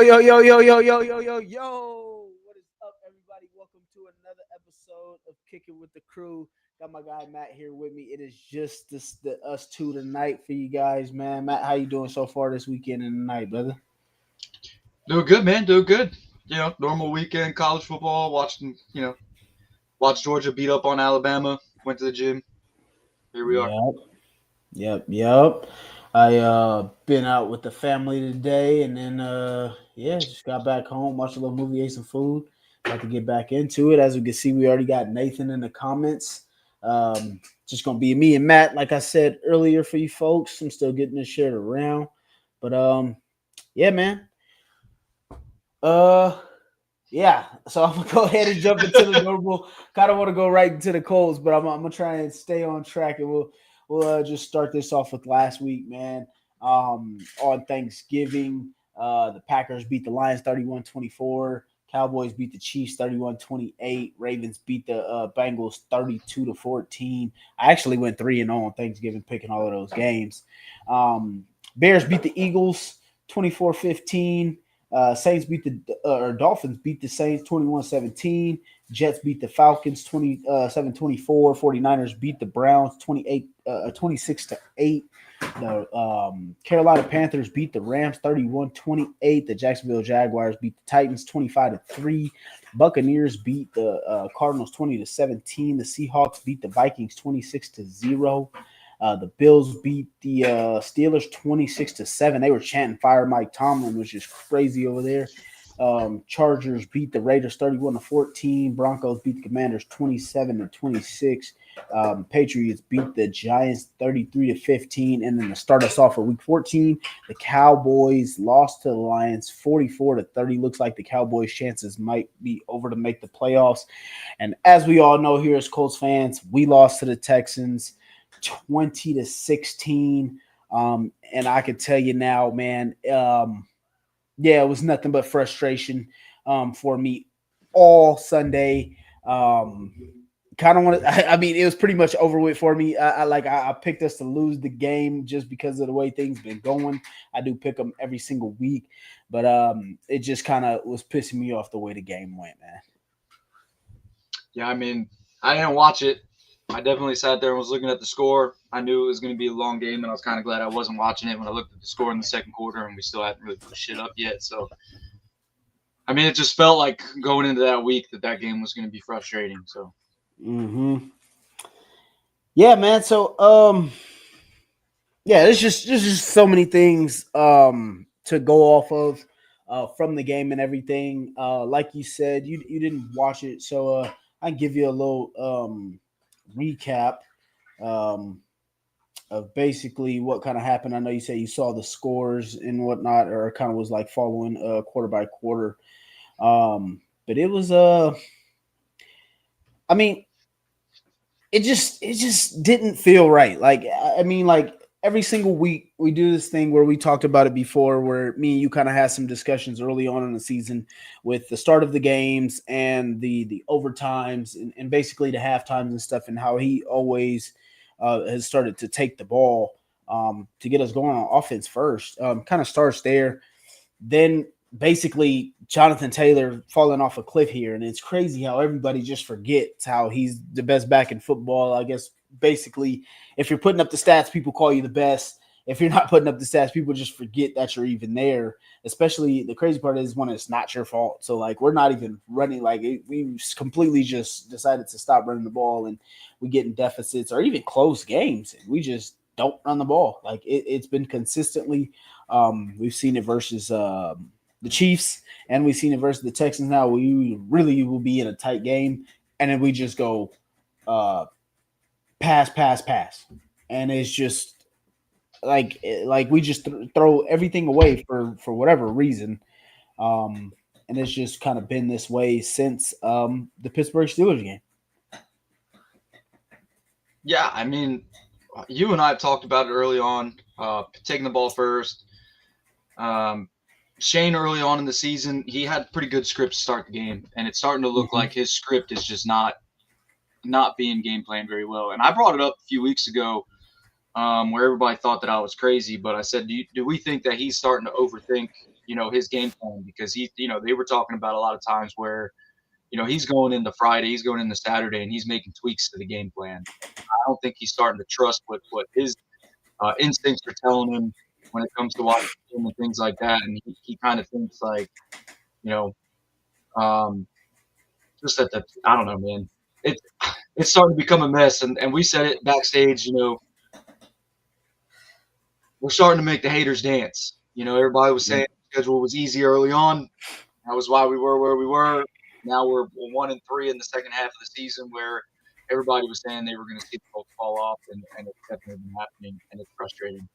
Yo. What is up, everybody? Welcome to another episode of Kicking with the Crew. Got my guy Matt here with me. It is just us two tonight for you guys, man. Matt, how you doing so far this weekend and tonight, brother? Doing good, man. Doing good. Normal weekend, college football, watched Georgia beat up on Alabama, went to the gym. Here we are. Yep. I been out with the family today and then just got back home, watched a little movie, ate some food. About to get back into it. As we can see, we already got Nathan in the comments. Just gonna be me and Matt, like I said earlier for you folks. I'm still getting this shared around. But yeah, man. Uh yeah, so I'm gonna go ahead and jump into the normal. Kind of want to go right into the Colts, but I'm gonna try and stay on track, and we'll just start this off with last week, man. On Thanksgiving, the Packers beat the Lions 31-24. Cowboys beat the Chiefs 31-28. Ravens beat the Bengals 32-14. I actually went 3-0 on Thanksgiving, picking all of those games. Bears beat the Eagles 24-15. Saints beat the Dolphins beat the Saints 21-17. Jets beat the Falcons 27-24. 49ers beat the Browns 26-8. The Carolina Panthers beat the Rams 31-28. The Jacksonville Jaguars beat the Titans 25-3. Buccaneers beat the Cardinals 20-17. The Seahawks beat the Vikings 26-0. The Bills beat the Steelers 26-7. They were chanting "Fire Mike Tomlin," which is crazy over there. Chargers beat the Raiders 31-14. Broncos beat the Commanders 27-26. Patriots beat the Giants 33-15. And then to start us off for Week 14, the Cowboys lost to the Lions 44-30. Looks like the Cowboys' chances might be over to make the playoffs. And as we all know here as Colts fans, we lost to the Texans 20-16. And I can tell you now, man, it was nothing but frustration for me all Sunday. Kind of wanted, I mean, it was pretty much over with for me. I picked us to lose the game just because of the way things been going. I do pick them every single week, but it just kind of was pissing me off the way the game went, man. Yeah, I mean, I didn't watch it. I definitely sat there and was looking at the score. I knew it was going to be a long game, and I was kind of glad I wasn't watching it when I looked at the score in the second quarter, and we still hadn't really put shit up yet. So, I mean, it just felt like going into that week that game was going to be frustrating. So, yeah, man. So, there's just so many things to go off of from the game and everything. Like you said, you didn't watch it, so I can give you a little recap of basically what kind of happened. I know you say you saw the scores and whatnot, or kind of was like following quarter by quarter. But it was I mean, it just didn't feel right. Like I mean, like every single week we do this thing where we talked about it before, where me and you kind of had some discussions early on in the season with the start of the games and the overtimes and basically the half times and stuff, and how he always has started to take the ball to get us going on offense first. Kind of starts there. Then basically Jonathan Taylor falling off a cliff here. And it's crazy how everybody just forgets how he's the best back in football. I guess basically if you're putting up the stats, people call you the best. If you're not putting up the stats, people just forget that you're even there. Especially the crazy part is when it's not your fault. So like we're not even running, like we completely just decided to stop running the ball, and we get in deficits or even close games, and we just don't run the ball. Like it's been consistently. We've seen it versus the Chiefs, and we've seen it versus the Texans. Now we really will be in a tight game, and then we just go pass, and it's just like we just throw everything away for whatever reason. And it's just kind of been this way since the Pittsburgh Steelers game. yeah, I mean, you and I talked about it early on, taking the ball first. Shane early on in the season, he had pretty good script to start the game, and it's starting to look like his script is just not being game planned very well. And I brought it up a few weeks ago, where everybody thought that I was crazy, but I said, do we think that he's starting to overthink his game plan because they were talking about a lot of times where, he's going into Friday, he's going into Saturday, and he's making tweaks to the game plan. I don't think he's starting to trust what his instincts are telling him when it comes to watching film and things like that. And he kind of thinks like, you know, um, just that I don't know, man. It it's starting to become a mess, and we said it backstage. We're starting to make the haters dance. Everybody was saying the schedule was easy early on. That was why we were where we were. Now we're 1-3 in the second half of the season, where everybody was saying they were going to see the Colts fall off, and it's definitely been happening, and it's frustrating.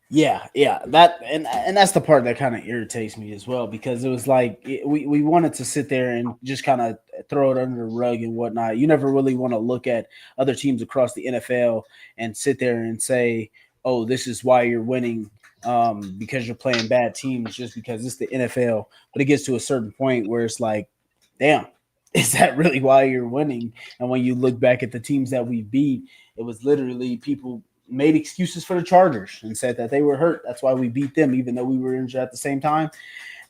Yeah, that and that's the part that kind of irritates me as well because it was like we wanted to sit there and just kind of throw it under the rug and whatnot. You never really want to look at other teams across the NFL and sit there and say, "Oh, this is why you're winning." Because you're playing bad teams, just because it's the NFL. But it gets to a certain point where it's like, damn, is that really why you're winning? And when you look back at the teams that we beat, it was literally people made excuses for the Chargers and said that they were hurt. That's why we beat them, even though we were injured at the same time.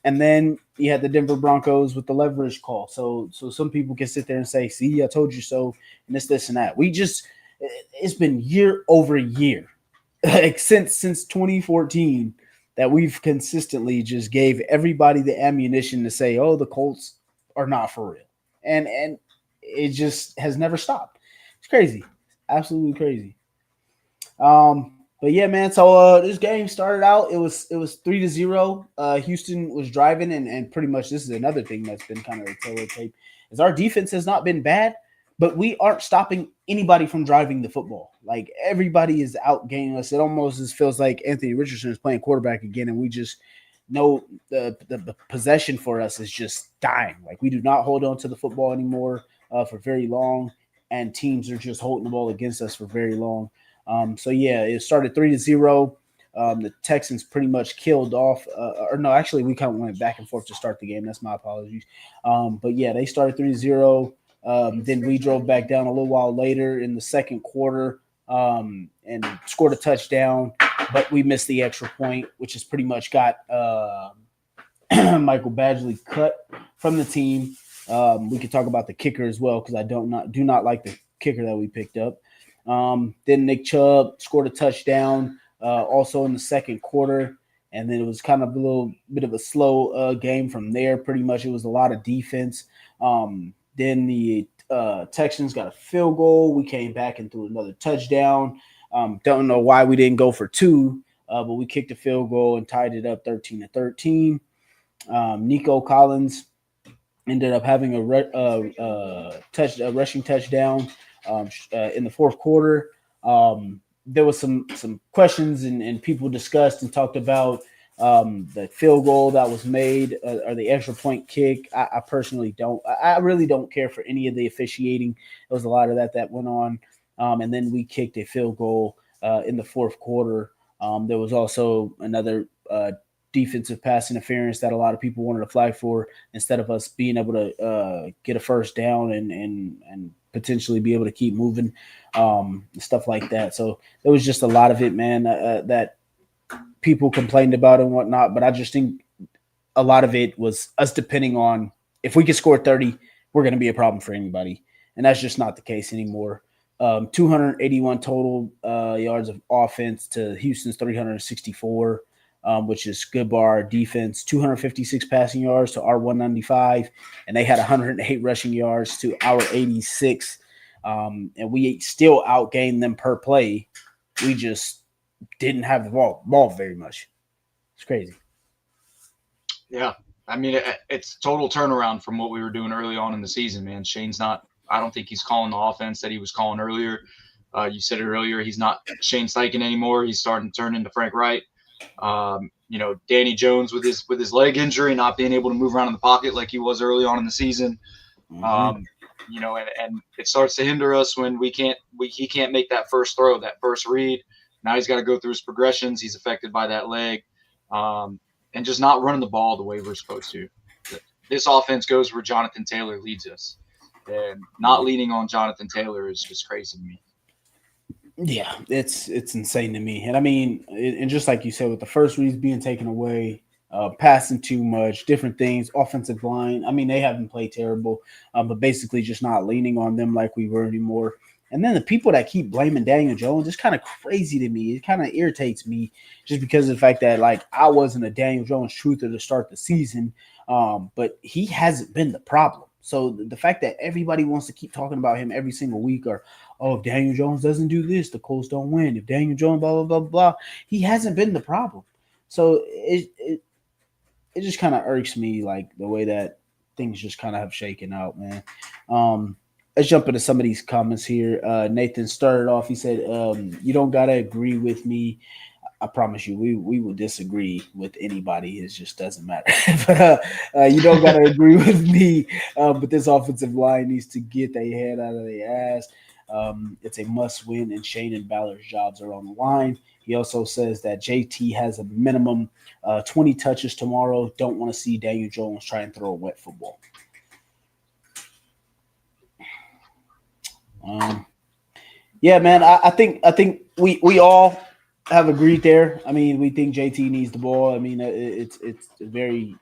And then you had the Denver Broncos with the leverage call. So some people can sit there and say, "See, I told you so," and this, and that. It's been year over year, like since 2014, that we've consistently just gave everybody the ammunition to say, "Oh, the Colts are not for real," and it just has never stopped. It's crazy, absolutely crazy. But yeah, man. So this game started out. It was 3-0. Houston was driving, and pretty much this is another thing that's been kind of a tailor tape is our defense has not been bad, but we aren't stopping anybody from driving the football. Like everybody is outgaining us. It almost just feels like Anthony Richardson is playing quarterback again, and we just know the possession for us is just dying. Like we do not hold on to the football anymore for very long, and teams are just holding the ball against us for very long. So yeah, it started 3-0. The Texans pretty much killed off, or no, actually we kind of went back and forth to start the game. That's my apologies. But yeah, they started 3-0. Then we drove back down a little while later in the second quarter and scored a touchdown, but we missed the extra point, which has pretty much got Michael Badgley cut from the team. We could talk about the kicker as well because I do not like the kicker that we picked up. Then Nick Chubb scored a touchdown also in the second quarter. And then it was kind of a little bit of a slow game from there. Pretty much it was a lot of defense. Then the Texans got a field goal. We came back and threw another touchdown. Don't know why we didn't go for two, but we kicked a field goal and tied it up 13-13. Nico Collins ended up having a rushing touchdown in the fourth quarter. There was some questions and people discussed and talked about the field goal that was made or the extra point kick. I personally don't. I really don't care for any of the officiating. There was a lot of that went on. And then we kicked a field goal in the fourth quarter. There was also another defensive pass interference that a lot of people wanted to flag for instead of us being able to get a first down and potentially be able to keep moving, stuff like that. So there was just a lot of it, man, that people complained about and whatnot. But I just think a lot of it was us depending on if we could score 30, we're going to be a problem for anybody. And that's just not the case anymore. 281 total yards of offense to Houston's 364. Which is good by our defense, 256 passing yards to our 195, and they had 108 rushing yards to our 86. And we still outgained them per play. We just didn't have the ball very much. It's crazy. Yeah. I mean, it's total turnaround from what we were doing early on in the season, man. Shane's not – I don't think he's calling the offense that he was calling earlier. You said it earlier. He's not Shane Steichen anymore. He's starting to turn into Frank Wright. Danny Jones with his leg injury, not being able to move around in the pocket like he was early on in the season. And it starts to hinder us when he can't make that first throw, that first read. Now he's got to go through his progressions. He's affected by that leg, and just not running the ball the way we're supposed to. This offense goes where Jonathan Taylor leads us, and not leaning on Jonathan Taylor is just crazy to me. Yeah, it's insane to me. And I mean, and just like you said, with the first reads being taken away, passing too much, different things, offensive line. I mean, they haven't played terrible, but basically just not leaning on them like we were anymore. And then the people that keep blaming Daniel Jones is kind of crazy to me. It kind of irritates me just because of the fact that like I wasn't a Daniel Jones truther to start the season, but he hasn't been the problem. So the fact that everybody wants to keep talking about him every single week, or oh, if Daniel Jones doesn't do this, the Colts don't win. If Daniel Jones, blah blah blah blah, he hasn't been the problem. So it just kind of irks me like the way that things just kind of have shaken out, man. Um, let's jump into some of these comments here. Nathan started off. He said, "You don't gotta agree with me. I promise you, we will disagree with anybody. It just doesn't matter. But you don't gotta agree with me. But this offensive line needs to get their head out of their ass. It's a must win, and Shane and Ballard's jobs are on the line. He also says that JT has a minimum 20 touches tomorrow. Don't want to see Daniel Jones try and throw a wet football. Um, yeah, man. I think we all have agreed there. I mean, we think JT needs the ball. I mean, it's a very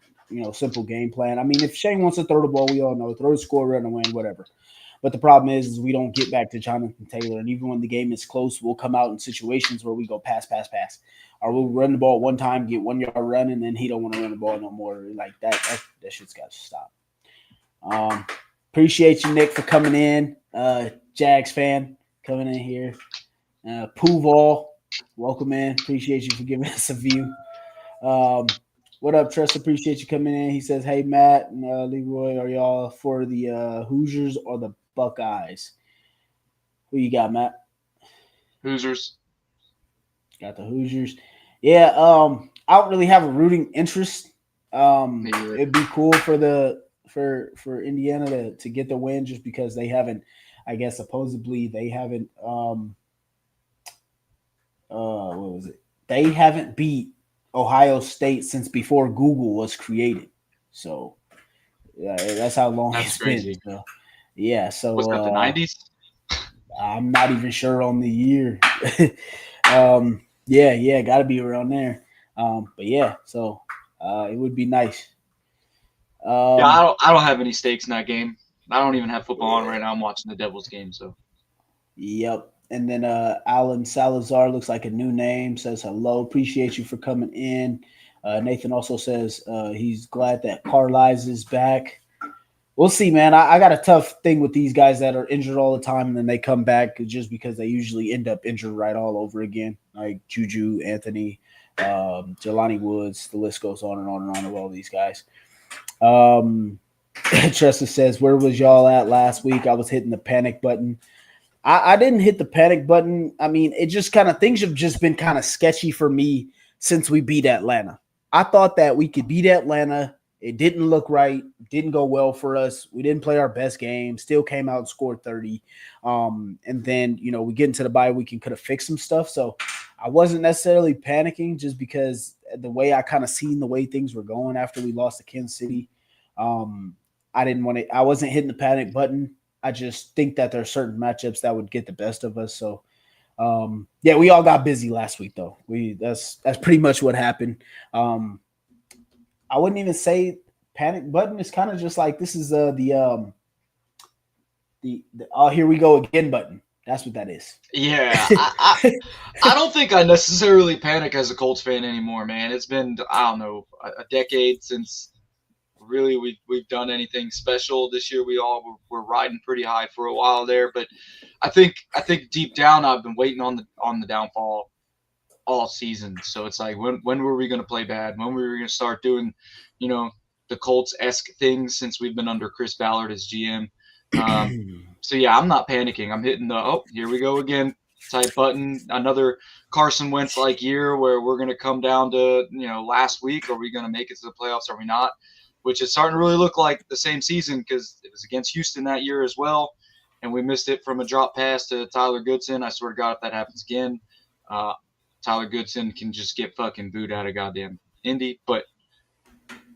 simple game plan. I mean, if Shane wants to throw the ball, we all know throw the score, run away, whatever. But the problem is we don't get back to Jonathan Taylor, and even when the game is close, we'll come out in situations where we go pass, pass, pass, or we'll run the ball one time, get 1 yard run, and then he don't want to run the ball no more. Like that shit's got to stop. Um, appreciate you, Nick, for coming in. Jags fan coming in here. Pooval, welcome in. Appreciate you for giving us a view. What up, Tress? Appreciate you coming in. He says, "Hey, Matt and Leroy, are y'all for the Hoosiers or the Buckeyes?" Who you got, Matt? Hoosiers. Got the Hoosiers. Yeah. I don't really have a rooting interest. Maybe. It'd be cool for for Indiana to get the win just because they haven't. I guess supposedly they haven't. What was it? They haven't beat Ohio State since before Google was created. So yeah, that's how long That's it's been. crazy. So yeah, Was that the so 90s? I'm not even sure on the year. Yeah, got to be around there. But yeah, so it would be nice. Yeah, Um, I don't have any stakes in that game. I don't even have football on right now. I'm watching the Devils game. So yep. And then Alan Salazar looks like a new name. Says hello. Appreciate you for coming in. Nathan also says he's glad that Carlisle is back. We'll see, man. I got a tough thing with these guys that are injured all the time and then they come back just because they usually end up injured right all over again. Like Juju, Anthony, Jelani Woods, the list goes on and on and on of all these guys. Tressa says, "Where was y'all at last week? I was hitting the panic button." I didn't hit the panic button. I mean, it just kind of things have just been kind of sketchy for me since we beat Atlanta. I thought that we could beat Atlanta. It didn't look right. Didn't go well for us. We didn't play our best game. Still came out and scored 30. And then, we get into the bye week and could have fixed some stuff. So I wasn't necessarily panicking just because the way I kind of seen the way things were going after we lost to Kansas City. I didn't want to, I wasn't hitting the panic button. I just think that there are certain matchups that would get the best of us. So, yeah, we all got busy last week, though. That's pretty much what happened. I wouldn't even say panic button. It's kind of just like this is the oh, here we go again button. That's what that is. yeah, I don't think I necessarily panic as a Colts fan anymore, man. It's been I don't know a decade since really we've done anything special this year. We all were riding pretty high for a while there, but I think deep down I've been waiting on the downfall all season. So it's like when were we going to play bad? When were we going to start doing, you know, the Colts esque things since we've been under Chris Ballard as GM. So yeah, I'm not panicking. I'm hitting the here we go again type button. Another Carson Wentz like year where we're going to come down to last week. Are we going to make it to the playoffs? Are we not? Which is starting to really look like the same season because it was against Houston that year as well, and we missed it from a drop pass to Tyler Goodson. I swear to God, if that happens again, uh, Tyler Goodson can just get fucking booed out of goddamn Indy. But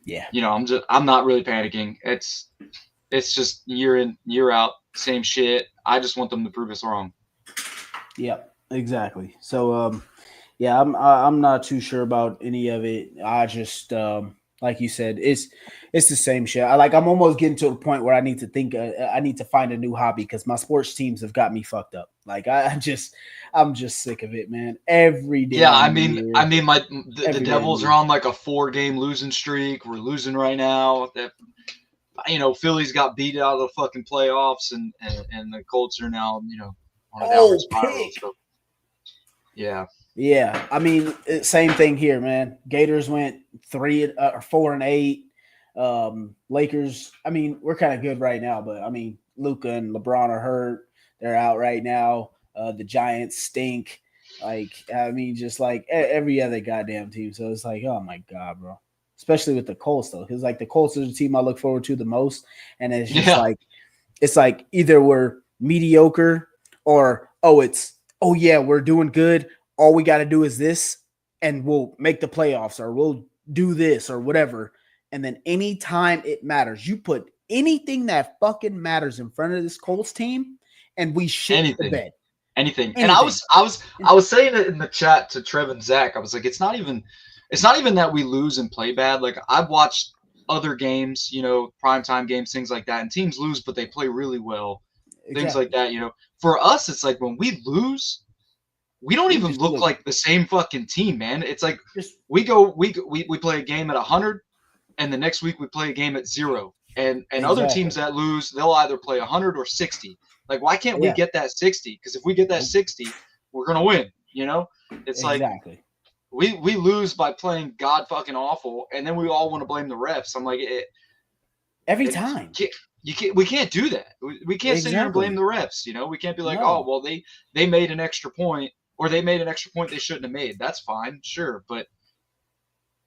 Yeah. I'm not really panicking. It's just year in, year out, same shit. I just want them to prove us wrong. Yep. Exactly. So, yeah, I'm not too sure about any of it. I just like you said, it's the same shit. I'm almost getting to the point where I need to think. I need to find a new hobby because my sports teams have got me fucked up. I'm just sick of it, man. Every Yeah, damn year, the every damn Devils are year. on like a 4-game losing streak. We're losing right now. That Philly's got beat out of the fucking playoffs, and the Colts are now on a downward Oh, spiral. pick. So yeah, Yeah, I mean, same thing here, man. Gators went 4-8. Lakers. I mean, we're kind of good right now, but I mean, Luca and LeBron are hurt; they're out right now. The Giants stink. I mean, just like every other goddamn team. So it's like, oh my god, bro. Especially with the Colts though, because like the Colts are the team I look forward to the most, and yeah, it's like either we're mediocre or oh yeah, we're doing good. All we got to do is this and we'll make the playoffs or we'll do this or whatever. And then anytime it matters, you put anything that fucking matters in front of this Colts team and we shit the anything, bed. anything. And I Anything. was I was I was saying it in the chat to Trev and Zach. I was like, it's not even that we lose and play bad. Like I've watched other games, primetime games, things like that, and teams lose, but they play really well. Things like Exactly. that. For us, it's like when we lose, we don't We even just look look like the same fucking team, man. It's like just we play a game at 100, and the next week we play a game at 0. And other teams exactly. that lose, they'll either play 100 or 60. Like, why can't we Yeah. get that 60? Because if we get that Nope. 60, we're gonna win. It's like Exactly. we lose by playing god fucking awful, and then we all want to blame the refs. I'm like, Every it time. we can't do that. We can't sit here and blame Exactly. the refs. We can't be like, oh No. well, they made an extra point, or they made an extra point they shouldn't have made. That's fine, sure, but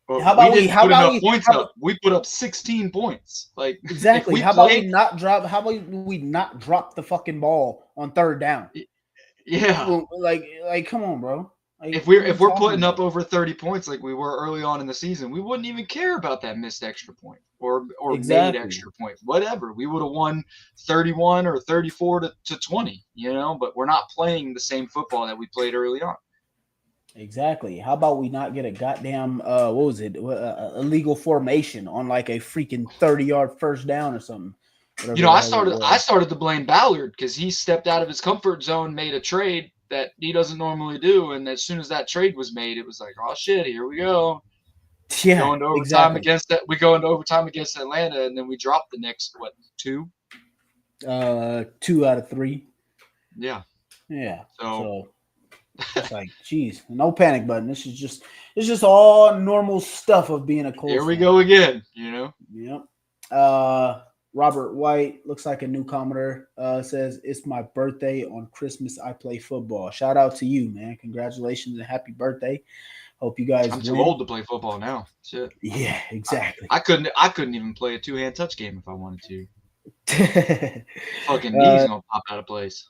How we about we didn't how put about enough we points how up. We put up 16 points. Like if exactly. we play, How about we not drop the fucking ball on third down? yeah. Like, come on, bro. Like, If what we're are we if we're talking putting up about? over 30 points like we were early on in the season, we wouldn't even care about that missed extra point or made Exactly. extra point. Whatever. We would have won 31 or 34 to 20, but we're not playing the same football that we played early on. Exactly. How about we not get a goddamn what was it? Illegal formation on like a freaking 30-yard first down or something. Whatever the I hell it started I was. started to blame Ballard because he stepped out of his comfort zone, made a trade that he doesn't normally do, and as soon as that trade was made, it was like, oh shit, here we go. Yeah, exactly. We go into overtime against Atlanta, and then we drop the next two. 2 out of 3. Yeah. Yeah. So So it's like, geez, no panic button. It's just all normal stuff of being a here Colts we fan. go again. Yep. Robert White looks like a newcomer. Says it's my birthday on Christmas. I play football. Shout out to you, man. Congratulations and happy birthday. Hope you guys I'm too win. old to play football now. Shit. Yeah, I, exactly. I couldn't even play a 2-hand touch game if I wanted to. Fucking knees uh, gonna pop out of place.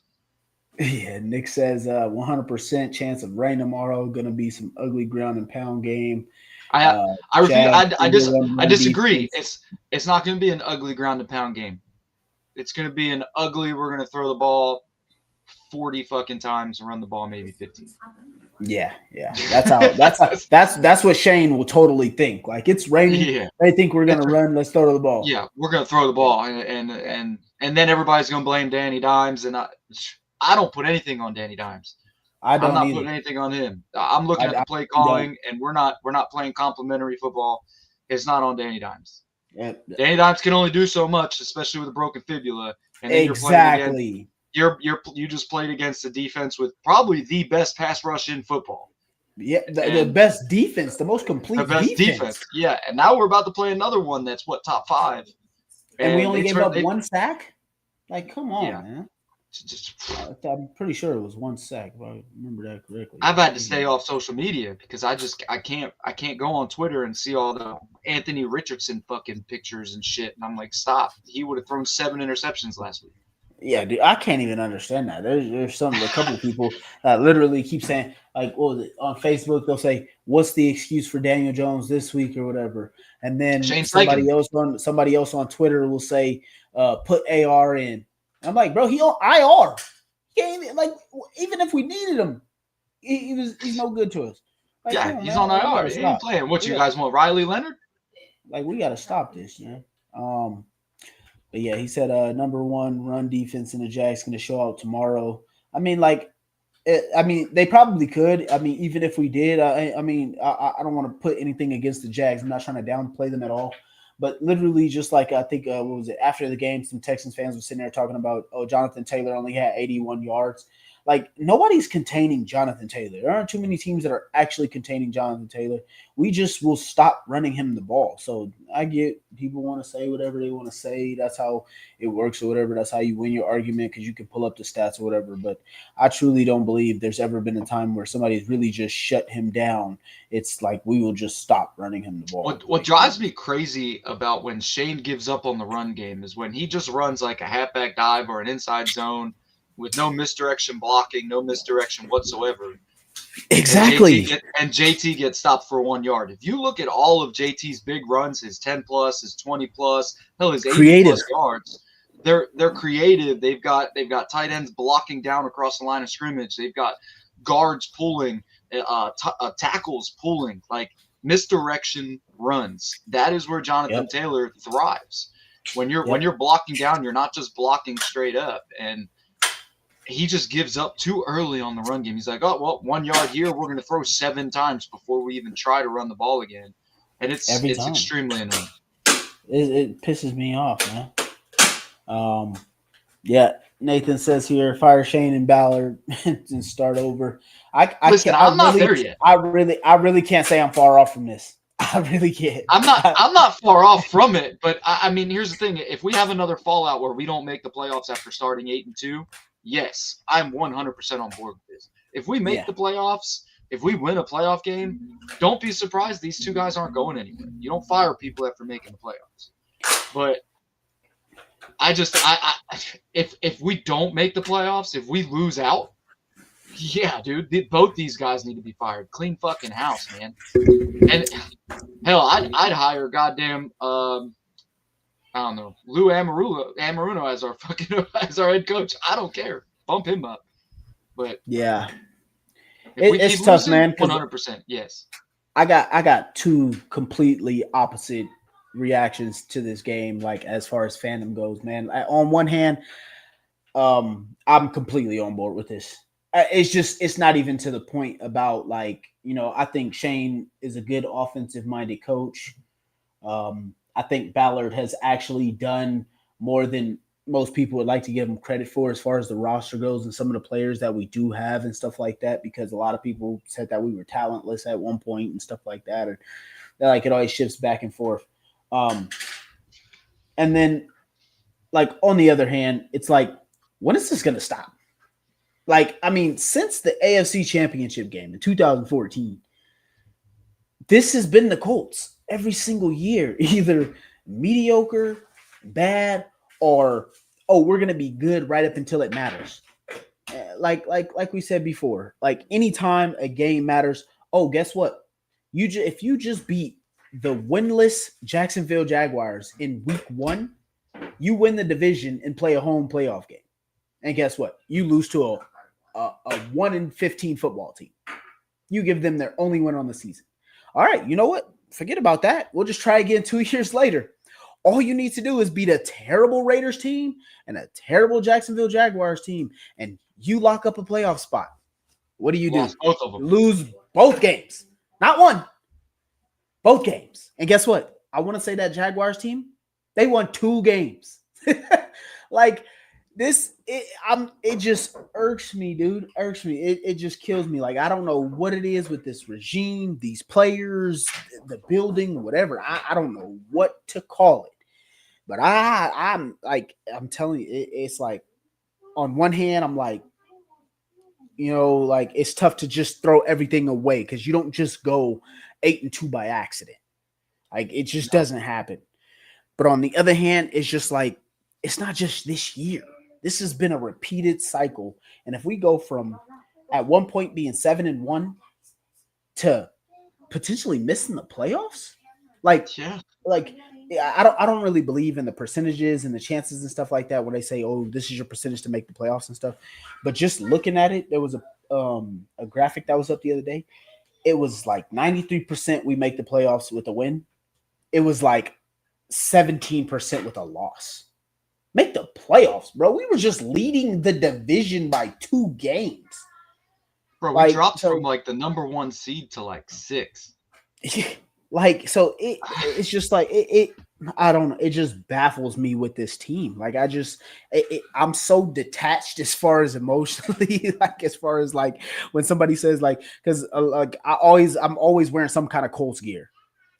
yeah, Nick says 100% chance of rain tomorrow. Going to be some ugly ground and pound game. I I refuse. Chad, I run disagree. defense. It's not going to be an ugly ground and pound game. It's going to be an ugly. We're going to throw the ball 40 fucking times and run the ball maybe 15. Yeah. That's what Shane will totally think. Like it's raining. Yeah. They think we're gonna run. Let's throw the ball. Yeah, we're going to throw the ball, and then everybody's going to blame Danny Dimes, and I don't put anything on Danny Dimes. I I'm don't not either. putting anything on him. I'm looking at I the play don't. calling, and we're not playing complimentary football. It's not on Danny Dimes. Yeah, Danny Dimes can only do so much, especially with a broken fibula. And then exactly. you just played against a defense with probably the best pass rush in football. Yeah, the best defense, the most complete the best defense. Yeah, and now we're about to play another one that's top 5. And we only gave up 1 sack. Like, come on, yeah. man. I'm pretty sure it was 1 sack, if I remember that correctly. I've had to stay off social media because I can't go on Twitter and see all the Anthony Richardson fucking pictures and shit. And I'm like, stop. He would have thrown 7 interceptions last week. Yeah, dude, I can't even understand that. There's a couple of people literally keep saying, like, on Facebook, they'll say, "What's the excuse for Daniel Jones this week or whatever?" And then somebody else on Twitter will say, "Put AR in." And I'm like, bro, he on IR. He can't even, like, even if we needed him, he's no good to us. Like, come Yeah, on, he's man. on Like, we IR. gotta He ain't stop. playing. What We you got guys want, Riley Leonard? like we gotta stop this, man. But yeah, he said number one run defense in the Jags going to show out tomorrow. I mean, like, I mean, they probably could. I mean, even if we did, I mean, I don't want to put anything against the Jags. I'm not trying to downplay them at all. But literally, just like I think, what was it? After the game, some Texans fans were sitting there talking about, oh, Jonathan Taylor only had 81 yards. Like, nobody's containing Jonathan Taylor. There aren't too many teams that are actually containing Jonathan Taylor. We just will stop running him the ball. So I get people want to say whatever they want to say. That's how it works or whatever. That's how you win your argument because you can pull up the stats or whatever. But I truly don't believe there's ever been a time where somebody's really just shut him down. It's like we will just stop running him the ball. What drives me crazy about when Shane gives up on the run game is when he just runs like a halfback dive or an inside zone with no misdirection blocking, no misdirection whatsoever. Exactly. And JT gets stopped for 1 yard. If you look at all of JT's big runs, his 10 plus, his 20 plus, hell, his 80 plus yards, they're creative. They've got tight ends blocking down across the line of scrimmage. They've got guards pulling, tackles pulling, like misdirection runs. That is where Jonathan Taylor thrives. When you're blocking down, you're not just blocking straight up. And he just gives up too early on the run game. He's like, oh, well, 1 yard here. We're going to throw 7 times before we even try to run the ball again. And it's extremely annoying. It pisses me off, man. Yeah, Nathan says here, fire Shane and Ballard and start over. I'm not there yet. I really can't say I'm far off from this. I really can't. I'm not far off from it, but I mean, here's the thing: if we have another fallout where we don't make the playoffs after starting 8-2, yes, I'm 100% on board with this. If we make the playoffs, if we win a playoff game, don't be surprised these two guys aren't going anywhere. You don't fire people after making the playoffs. But if we don't make the playoffs, if we lose out, yeah, dude, both these guys need to be fired. Clean fucking house, man. And hell, I'd hire goddamn I don't know, Lou Amaruno as our head coach. I don't care. Bump him up. But yeah, it's tough, losing, man. 100%, yes. I got two completely opposite reactions to this game, like as far as fandom goes, man. On one hand, I'm completely on board with this. It's not even to the point about like, you know, I think Shane is a good offensive minded coach. I think Ballard has actually done more than most people would like to give him credit for as far as the roster goes and some of the players that we do have and stuff like that, because a lot of people said that we were talentless at one point and stuff like that, or that like it always shifts back and forth. And then like on the other hand, it's like, when is this going to stop? Like, I mean, since the AFC Championship game in 2014, this has been the Colts every single year, either mediocre, bad, or, oh, we're going to be good right up until it matters. Like we said before, like anytime a game matters, oh, guess what? If you just beat the winless Jacksonville Jaguars in week 1, you win the division and play a home playoff game. And guess what? You lose to a 1-15 football team. You give them their only win on the season. All right, you know what? Forget about that. We'll just try again 2 years later. All you need to do is beat a terrible Raiders team and a terrible Jacksonville Jaguars team, and you lock up a playoff spot. What do you do? Both of them. Lose both games. Not one. Both games. And guess what? I want to say that Jaguars team, they won 2 games. Like, it just irks me, dude. Irks me. It just kills me. Like, I don't know what it is with this regime, these players, the building, whatever. I don't know what to call it. But I'm telling you, it's like, on one hand, I'm like, you know, like it's tough to just throw everything away because you don't just go 8-2 by accident. Like, it just doesn't happen. But on the other hand, it's just like, it's not just this year. This has been a repeated cycle. And if we go from at one point being 7-1 to potentially missing the playoffs, I don't really believe in the percentages and the chances and stuff like that when they say, oh, this is your percentage to make the playoffs and stuff. But just looking at it, there was a graphic that was up the other day. It was like 93% we make the playoffs with a win. It was like 17% with a loss. Make the playoffs, bro. We were just leading the division by 2 games. Bro, we dropped from like the number 1 seed to like 6. Like, so it's just like it I don't know. It just baffles me with this team. Like, I'm so detached as far as emotionally, like as far as like when somebody says like, because like I'm always wearing some kind of Colts gear,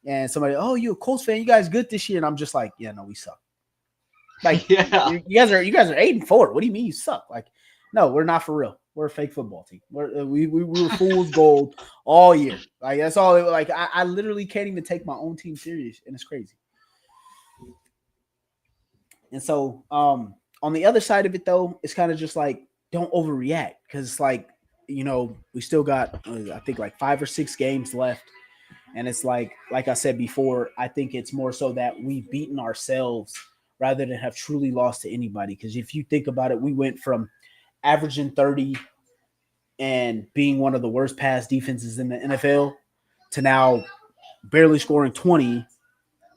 and somebody, oh, you a Colts fan? You guys good this year? And I'm just like, yeah, no, we suck. Like, yeah, you guys are 8-4. What do you mean you suck? Like, no, we're not for real. We're a fake football team. We were fool's gold all year. Like, that's all. Like, I literally can't even take my own team serious, and it's crazy. And so, on the other side of it, though, it's kind of just like, don't overreact, because it's like, we still got, I think, like 5 or 6 games left. And it's like I said before, I think it's more so that we've beaten ourselves rather than have truly lost to anybody. Because if you think about it, we went from averaging 30 and being one of the worst pass defenses in the NFL to now barely scoring 20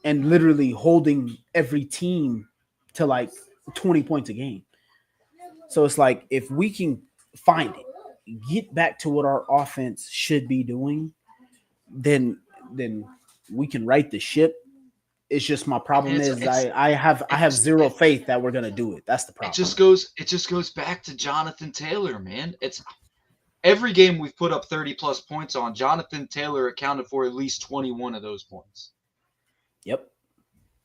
and literally holding every team to like 20 points a game. So it's like, if we can find it, get back to what our offense should be doing, then we can right the ship. It's just, my problem is I have zero faith that we're gonna do it. That's the problem. It just goes back to Jonathan Taylor, man. It's every game we've put up 30 plus points on. Jonathan Taylor accounted for at least 21 of those points. Yep,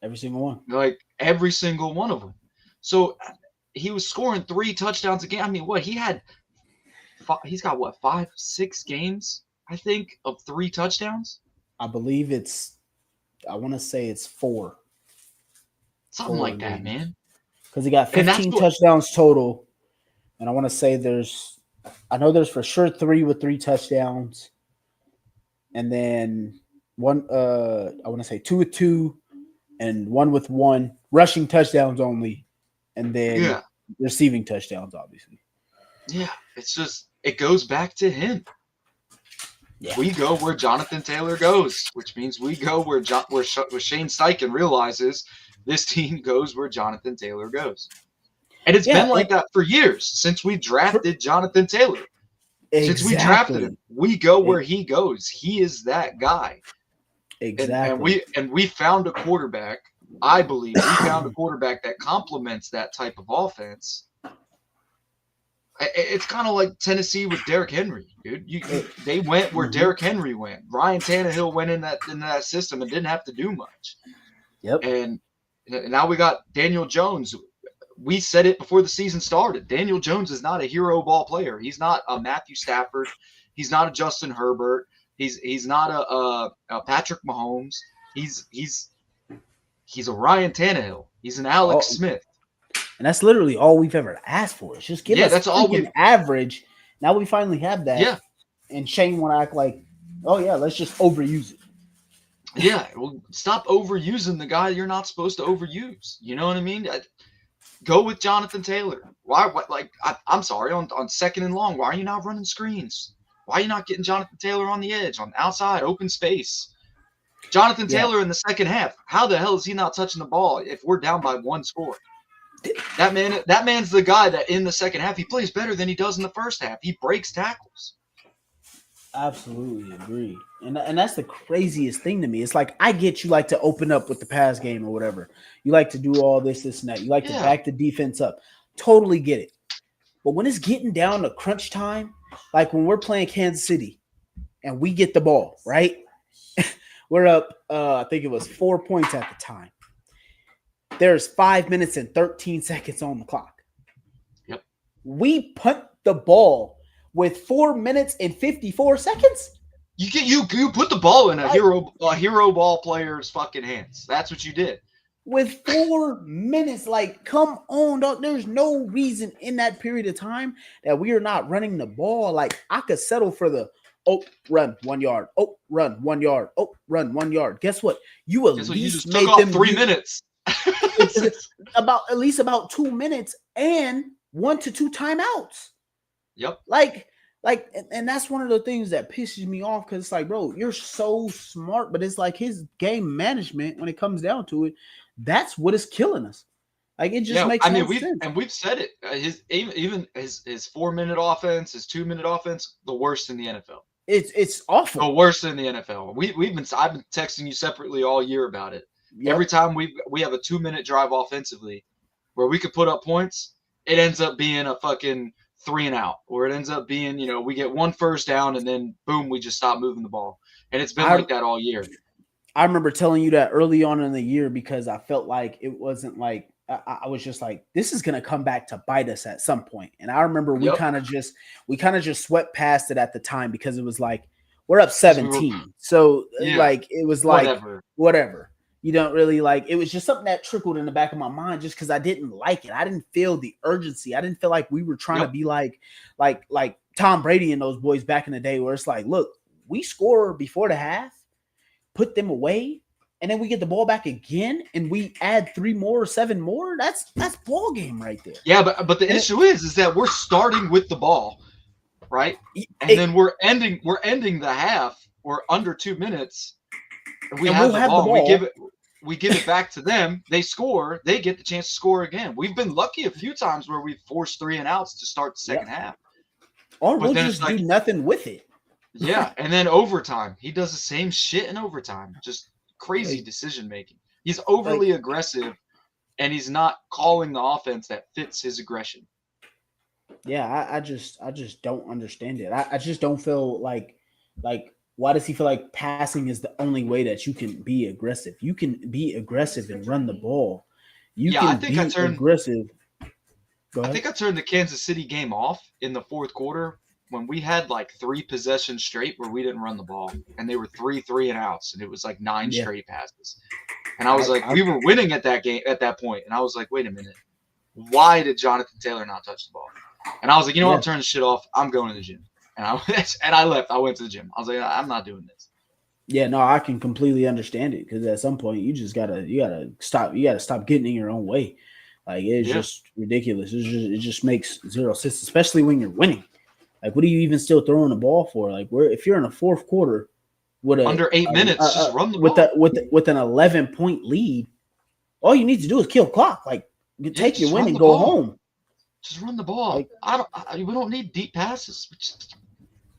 every single one. Like, every single one of them. So he was scoring 3 touchdowns a game. I mean, what he's got 5, 6 games, I think, of 3 touchdowns. I believe I want to say it's 4. Something like that, man. Because he got 15 touchdowns total. And I want to say I know there's for sure 3 with 3 touchdowns. And then one, I want to say 2 with 2 and 1 with 1. Rushing touchdowns only. And then receiving touchdowns, obviously. Yeah, it's just, it goes back to him. Yeah. We go where Jonathan Taylor goes, which means we go where Shane Steichen realizes this team goes where Jonathan Taylor goes. And it's been like that for years since we drafted Jonathan Taylor. Exactly. Since we drafted him, we go where he goes. He is that guy. Exactly. And we found a quarterback. I believe we found a quarterback that complements that type of offense. It's kind of like Tennessee with Derrick Henry, dude. They went where Derrick Henry went. Ryan Tannehill went in that system and didn't have to do much. Yep. And now we got Daniel Jones. We said it before the season started. Daniel Jones is not a hero ball player. He's not a Matthew Stafford. He's not a Justin Herbert. He's not a Patrick Mahomes. He's a Ryan Tannehill. He's an Alex Smith. And that's literally all we've ever asked for. It's just give us that's all average. Now we finally have that. Yeah. And Shane want to act like, oh yeah, let's just overuse it. Yeah. Well, stop overusing the guy you're not supposed to overuse. You know what I mean? Go with Jonathan Taylor. Why? I'm sorry. On second and long, why are you not running screens? Why are you not getting Jonathan Taylor on the edge, on the outside, open space? Jonathan Taylor in the second half. How the hell is he not touching the ball if we're down by 1 score? That man's the guy that in the second half he plays better than he does in the first half. He breaks tackles. Absolutely agree. And that's the craziest thing to me. It's like, I get you like to open up with the pass game or whatever. You like to do all this and that. You like to back the defense up. Totally get it. But when it's getting down to crunch time, like when we're playing Kansas City and we get the ball, right? We're up, I think it was 4 points at the time. There's 5 minutes and 13 seconds on the clock. Yep. We punt the ball with 4 minutes and 54 seconds. You put the ball in a hero ball player's fucking hands. That's what you did. With 4 minutes, like, come on, dog. There's no reason in that period of time that we are not running the ball. Like, I could settle for the run 1 yard. Run 1 yard. Run 1 yard. Guess what? You at least made them 3 minutes. At least about 2 minutes and 1 to 2 timeouts. Yep. Like, Like, and that's one of the things that pisses me off because it's like, bro, you're so smart, but it's like his game management when it comes down to it, that's what is killing us. Like, it just Yeah, makes I no mean sense. we've said it. His even his 4 minute offense, his 2 minute offense, the worst in the NFL. It's The awful. worst in the NFL. I've been texting you separately all year about it. Every Yep. time we have a 2 minute drive offensively where we could put up points, it ends up being a fucking 3 and out, or it ends up being, we get one first down and then boom, we just stop moving the ball. And it's been I like that all year. I remember telling you that early on in the year because I felt like it wasn't like I was just like, this is gonna come back to bite us at some point. And I remember we Yep. kind of just swept past it at the time because it was like we're up Because we were 17. So yeah, like it was like whatever. whatever. You don't really like it was just something that trickled in the back of my mind just because I didn't like it. I didn't feel the urgency. I didn't feel like we were trying to Yep. be like Tom Brady and those boys back in the day where it's like, look, we score before the half, put them away, and then we get the ball back again, and we add 3 more or 7 more. That's ball game right there. Yeah, but the And issue is that we're starting with the ball, right? And then we're ending the half. We're under 2 minutes, and we and have we'll the have the ball. And ball. we give it back to them. They score. They get the chance to score again. We've been lucky a few times where we've forced 3 and outs to start the second half. Or But we'll then it's just do like, nothing with it. yeah, and then overtime. He does the same shit in overtime. Just crazy Like, decision making. He's overly aggressive, and he's not calling the offense that fits his aggression. yeah, I just don't understand it. I just don't feel like why does he feel like passing is the only way that you can be aggressive? You can be aggressive and run the ball. You Yeah, I can think I be turned aggressive. Go I ahead. think I turned the Kansas City game off in the fourth quarter when we had like 3 possessions straight where we didn't run the ball, and they were 3 and outs, and it was like 9 Yeah. straight passes. And I was like, I we were winning at that game at that point, and I was like, wait a minute, why did Jonathan Taylor not touch the ball? And I was like, you know what, yeah. I'm turning the shit off. I'm going to the gym, and I left. I went to the gym. I was like, I'm not doing this. Yeah, no, I can completely understand it because at some point you gotta stop getting in your own way. Like it's Yeah, just ridiculous. It just makes zero sense, especially when you're winning. Like, what are you even still throwing the ball for? Like, if you're in a fourth quarter with under 8 minutes, just run the ball. with an 11-point lead, all you need to do is kill clock. Like, you Yeah, take your just win run and the go ball. home. Just run the ball. Like, We don't need deep passes.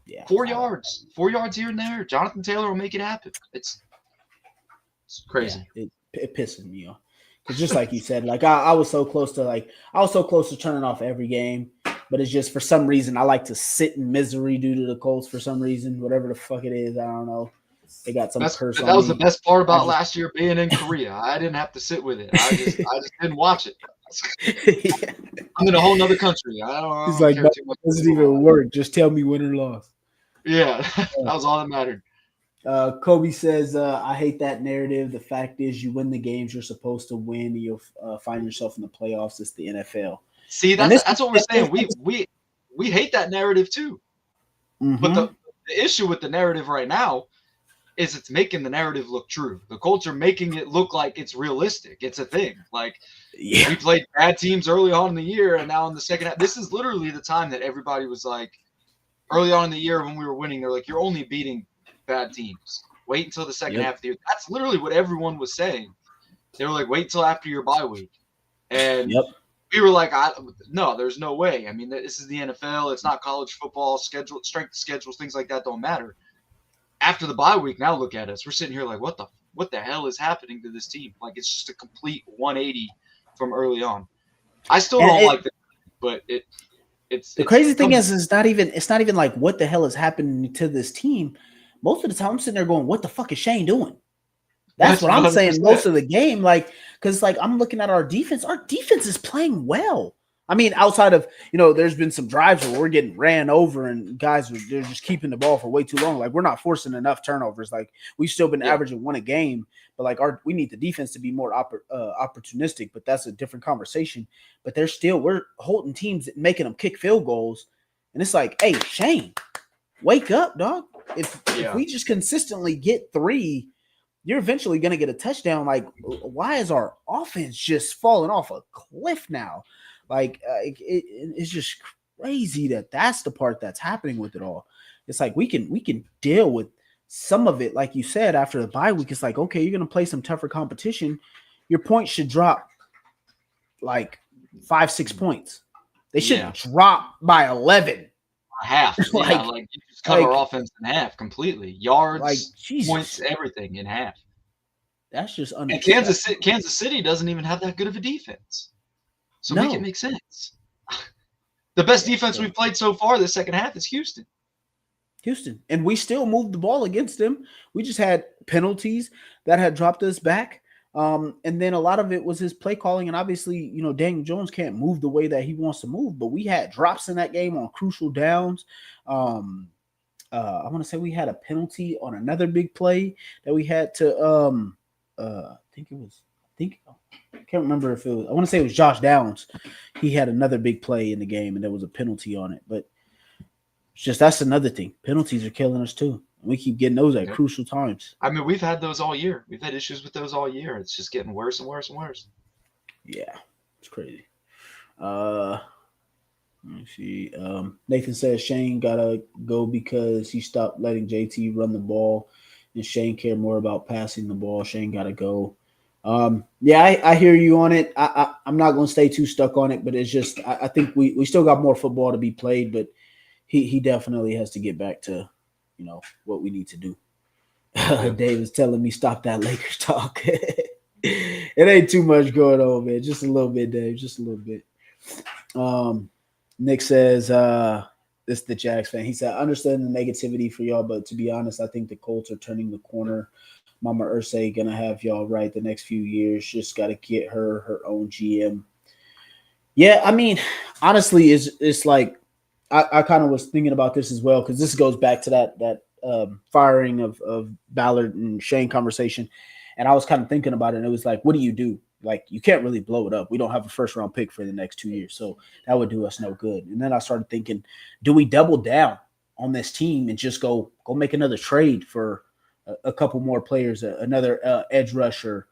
yeah, 4 yards, 4 yards here and there. Jonathan Taylor will make it happen. It's crazy. Yeah, it pisses me off. Because just like you said, like I was so close to turning off every game, but it's just for some reason I like to sit in misery due to the Colts for some reason, whatever the fuck it is. I don't know. They got some curse That on was the me. best part about just- last year being in Korea. I didn't have to sit with it. I just didn't watch it. Yeah. I'm in a whole nother country. I don't He's like, care no, too much. it doesn't even work. Just tell me win or loss. Yeah, that was all that mattered. Kobe says, I hate that narrative. The fact is, you win the games you're supposed to win, and you'll find yourself in the playoffs. It's the NFL. See, that's what we're saying. We hate that narrative too. But the issue with the narrative right now is it's making the narrative look true. The Colts are making it look like it's realistic. It's a thing. Like, we played bad teams early on in the year, and now in the second half, this is literally the time that everybody was like, early on in the year when we were winning, they're like, you're only beating bad teams. Wait until the second half of the year. That's literally what everyone was saying. They were like, wait till after your bye week. And we were like, no, there's no way. I mean, this is the NFL. It's not college football. Strength schedules, things like that don't matter. After the bye week, now look at us. We're sitting here like, what the hell is happening to this team? Like, it's just a complete 180 from early on. I still don't like that, but it's the crazy thing is it's not even like what the hell is happening to this team. Most of the time I'm sitting there going, what the fuck is Shane doing? That's what I'm saying most of the game. Like, because like I'm looking at our defense. Our defense is playing well. I mean, outside of, there's been some drives where we're getting ran over and guys they're just keeping the ball for way too long. Like, we're not forcing enough turnovers. Like, we've still been averaging 1 a game, but like we need the defense to be more opportunistic. But that's a different conversation. But we're holding teams, making them kick field goals, and it's like, hey, Shane, wake up, dog. If we just consistently get 3, you're eventually going to get a touchdown. Like, why is our offense just falling off a cliff now? Like, it's just crazy that that's the part that's happening with it all. It's like we can deal with some of it, like you said, after the bye week. It's like, okay, you're gonna play some tougher competition. Your points should drop like 5-6 points. They should drop by 11. Half. like, like you just cut our offense in half completely. Yards, points, everything in half. That's just unacceptable. And Kansas City doesn't even have that good of a defense. So make it make sense. The best defense we've played so far this second half is Houston. And we still moved the ball against them. We just had penalties that had dropped us back. And then a lot of it was his play calling. And obviously, Daniel Jones can't move the way that he wants to move. But we had drops in that game on crucial downs. I want to say we had a penalty on another big play that we had to I can't remember if it was, I want to say it was Josh Downs. He had another big play in the game and there was a penalty on it. But it's just, that's another thing. Penalties are killing us too. We keep getting those at crucial times. I mean, we've had those all year. We've had issues with those all year. It's just getting worse and worse and worse. Yeah, it's crazy. Let me see. Nathan says Shane gotta go because he stopped letting JT run the ball, and Shane cared more about passing the ball. Shane gotta go. I hear you on it. I'm not gonna stay too stuck on it, but it's just I think we still got more football to be played, but he definitely has to get back to what we need to do. Dave was telling me stop that Lakers talk. It ain't too much going on, man. Just a little bit, Dave. Just a little bit. Nick says, this is the Jags fan. He said, I understand the negativity for y'all, but to be honest, I think the Colts are turning the corner. Mama Ursay gonna have y'all right the next few years. Just got to get her own GM. Yeah, I mean, honestly, it's like I kind of was thinking about this as well, because this goes back to that firing of Ballard and Shane conversation, and I was kind of thinking about it, and it was like, what do you do? Like, you can't really blow it up. We don't have a first-round pick for the next 2 years, so that would do us no good. And then I started thinking, do we double down on this team and just go make another trade for a couple more players, another edge rusher,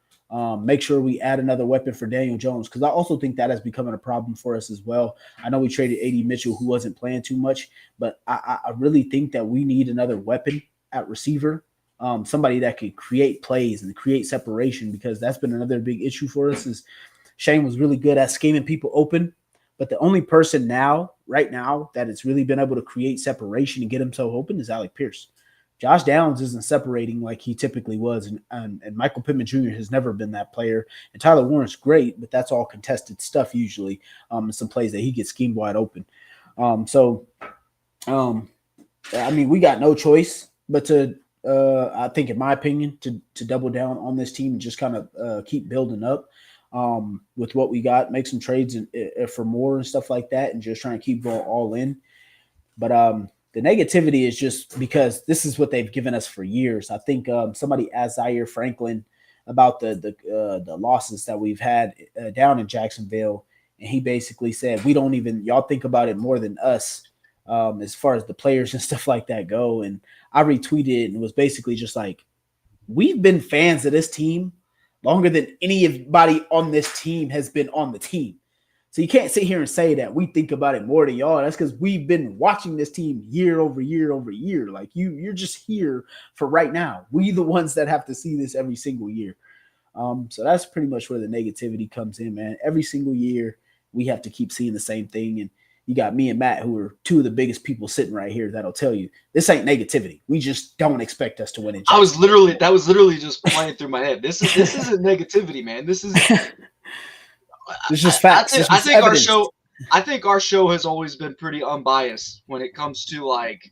make sure we add another weapon for Daniel Jones, because I also think that has become a problem for us as well. I know we traded A.D. Mitchell, who wasn't playing too much, but I really think that we need another weapon at receiver, somebody that can create plays and create separation, because that's been another big issue for us. Is Shane was really good at scheming people open, but the only person right now, that it's really been able to create separation and get himself open is Alec Pierce. Josh Downs isn't separating like he typically was, and Michael Pittman Jr. has never been that player. And Tyler Warren's great, but that's all contested stuff usually. Some plays that he gets schemed wide open. I mean, we got no choice but to, I think, in my opinion, to double down on this team and just kind of keep building up with what we got, make some trades for more and stuff like that, and just trying to keep going all in. But the negativity is just because this is what they've given us for years. I think somebody asked Zaire Franklin about the losses that we've had down in Jacksonville, and he basically said, y'all think about it more than us as far as the players and stuff like that go. And I retweeted it and was basically just like, we've been fans of this team longer than anybody on this team has been on the team. So you can't sit here and say that we think about it more than y'all. That's because we've been watching this team year over year over year. Like, you're just here for right now. We the ones that have to see this every single year. So that's pretty much where the negativity comes in, man. Every single year we have to keep seeing the same thing. And you got me and Matt, who are two of the biggest people sitting right here, that'll tell you this ain't negativity. We just don't expect us to win it. That was literally just playing through my head. This isn't negativity, man. This is it's just facts. I think our show has always been pretty unbiased when it comes to, like,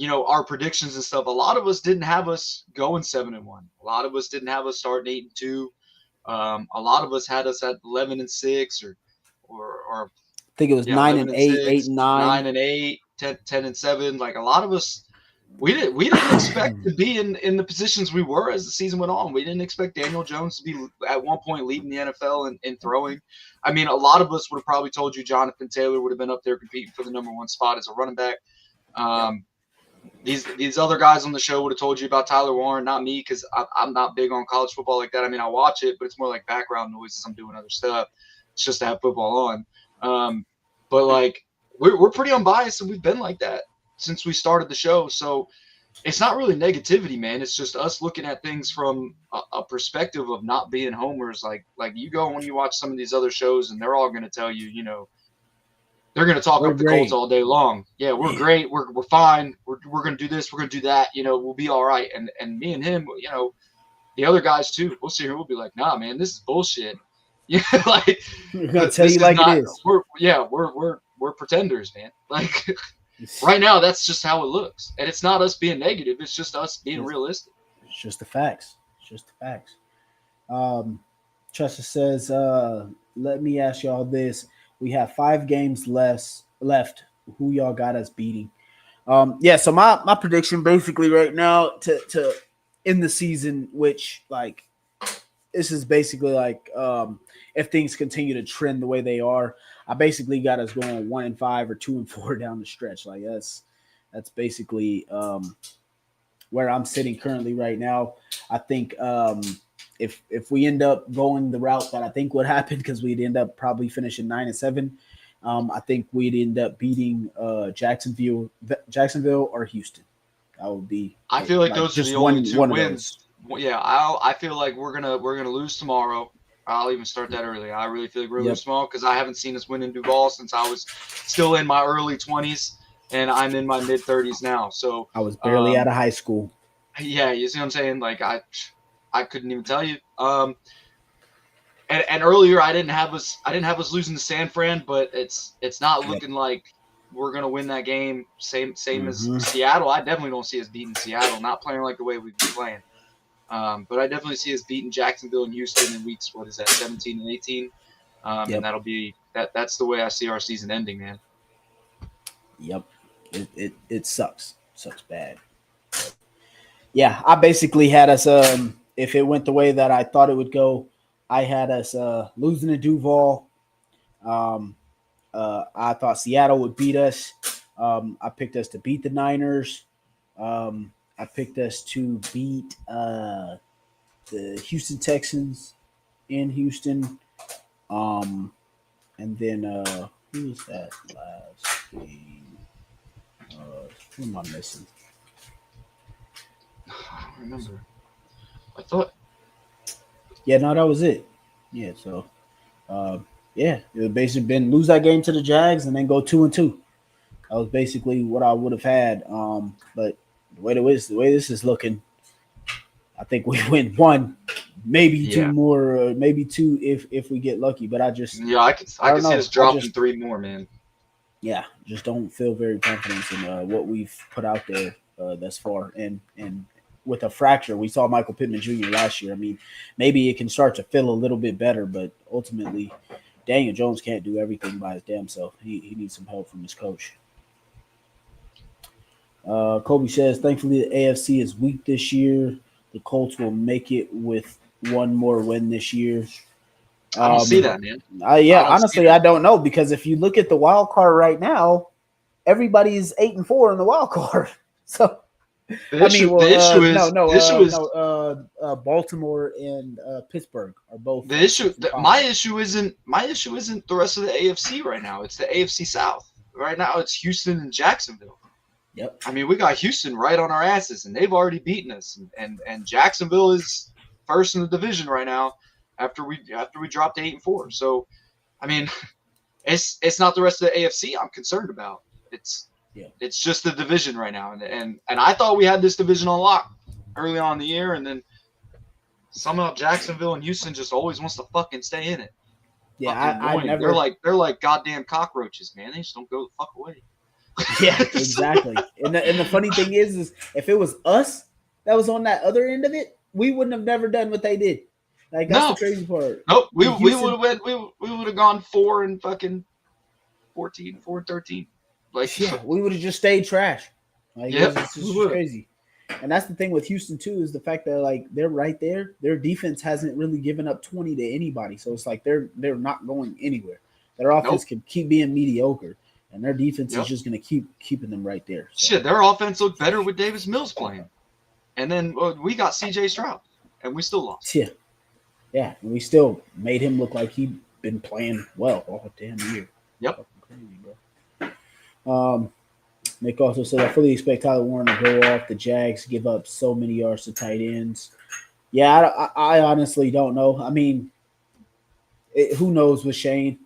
our predictions and stuff. A lot of us didn't have us going 7-1. A lot of us didn't have us starting 8-2. A lot of us had us at 11-6 or I think it was 9-8, 8-9, 9-8, 10-7. Like, a lot of us, we didn't expect to be in the positions we were as the season went on. We didn't expect Daniel Jones to be at one point leading the NFL in throwing. I mean, a lot of us would have probably told you Jonathan Taylor would have been up there competing for the number one spot as a running back. These other guys on the show would have told you about Tyler Warren, not me, because I'm not big on college football like that. I mean, I watch it, but it's more like background noise as I'm doing other stuff. It's just to have football on. But, like, we're pretty unbiased, and we've been like that since we started the show. So it's not really negativity, man. It's just us looking at things from a perspective of not being homers. Like you go when you watch some of these other shows, and they're all going to tell you, they're going to talk up the Colts all day long. Yeah, we're great. We're fine. We're going to do this. We're going to do that. We'll be all right. And me and him, the other guys too, we'll sit here. We'll be like, nah, man, this is bullshit. Yeah, like I'm gonna tell you like it is. We're pretenders, man. Like right now, that's just how it looks, and it's not us being negative. It's just us being realistic. It's just the facts. It's just the facts. Chester says, "Let me ask y'all this: we have 5 games left. Who y'all got us beating?" So my prediction basically right now to end the season, which like this is basically like if things continue to trend the way they are, I basically got us going 1-5 or 2-4 down the stretch. Like that's basically where I'm sitting currently right now. I think if we end up going the route that I think would happen, because we'd end up probably finishing 9-7, I think we'd end up beating Jacksonville or Houston. That would be. I feel like those are the only 2 wins. Yeah, I feel like we're gonna lose tomorrow. I'll even start that early. I really feel like we're gonna lose tomorrow because I haven't seen us win in Duval since I was still in my early 20s, and I'm in my mid 30s now. So I was barely out of high school. Yeah, you see what I'm saying? Like I couldn't even tell you. And earlier I didn't have us losing to San Fran, but it's not looking like we're gonna win that game. Same as Seattle. I definitely don't see us beating Seattle. Not playing like the way we've been playing. But I definitely see us beating Jacksonville and Houston in weeks, 17 and 18. And that'll be that's the way I see our season ending, man. Yep. It sucks. Sucks bad. But yeah, I basically had us if it went the way that I thought it would go, I had us losing to Duval. I thought Seattle would beat us. I picked us to beat the Niners. I picked us to beat the Houston Texans in Houston. And then who was that last game? Who am I missing? I don't remember. I thought. Yeah, no, that was it. Yeah, so it would basically been lose that game to the Jags and then go 2-2. That was basically what I would have had. But the way this is looking, I think we win 1, maybe 2 more, maybe 2 if we get lucky. But I can see us dropping 3 more, man. Yeah, just don't feel very confident in what we've put out there thus far. And with a fracture, we saw Michael Pittman Jr. last year. I mean, maybe it can start to feel a little bit better, but ultimately, Daniel Jones can't do everything by his damn self. He needs some help from his coach. Kobe says, thankfully, the AFC is weak this year. The Colts will make it with 1 more win this year. I don't see that, man. Honestly, I don't know, because if you look at the wild card right now, everybody is 8-4 in the wild card. So, Baltimore and Pittsburgh are both. My issue isn't the rest of the AFC right now. It's the AFC South. Right now, it's Houston and Jacksonville. Yep. I mean, we got Houston right on our asses, and they've already beaten us. And Jacksonville is first in the division right now after we dropped 8-4. So, I mean, it's not the rest of the AFC I'm concerned about. It's just the division right now, and I thought we had this division on lock early on in the year, and then somehow Jacksonville and Houston just always wants to fucking stay in it. Yeah, I never. They're like goddamn cockroaches, man. They just don't go the fuck away. Yeah, exactly. And the funny thing is if it was us that was on that other end of it, we wouldn't have never done what they did. Like that's the crazy part. Nope, we would have gone 4 and fucking 14, 4 and 13. Like we would have just stayed trash. Like it's just crazy. And that's the thing with Houston too, is the fact that like they're right there. Their defense hasn't really given up 20 to anybody, so it's like they're not going anywhere. Their offense can keep being mediocre. And their defense is just going to keep keeping them right there. So. Shit, their offense looked better with Davis Mills playing. And then we got C.J. Stroud, and we still lost. Yeah. Yeah, and we still made him look like he'd been playing well all damn year. Yep. Crazy, bro. Nick also said, I fully expect Tyler Warren to go off. The Jags give up so many yards to tight ends. Yeah, I honestly don't know. I mean, who knows with Shane?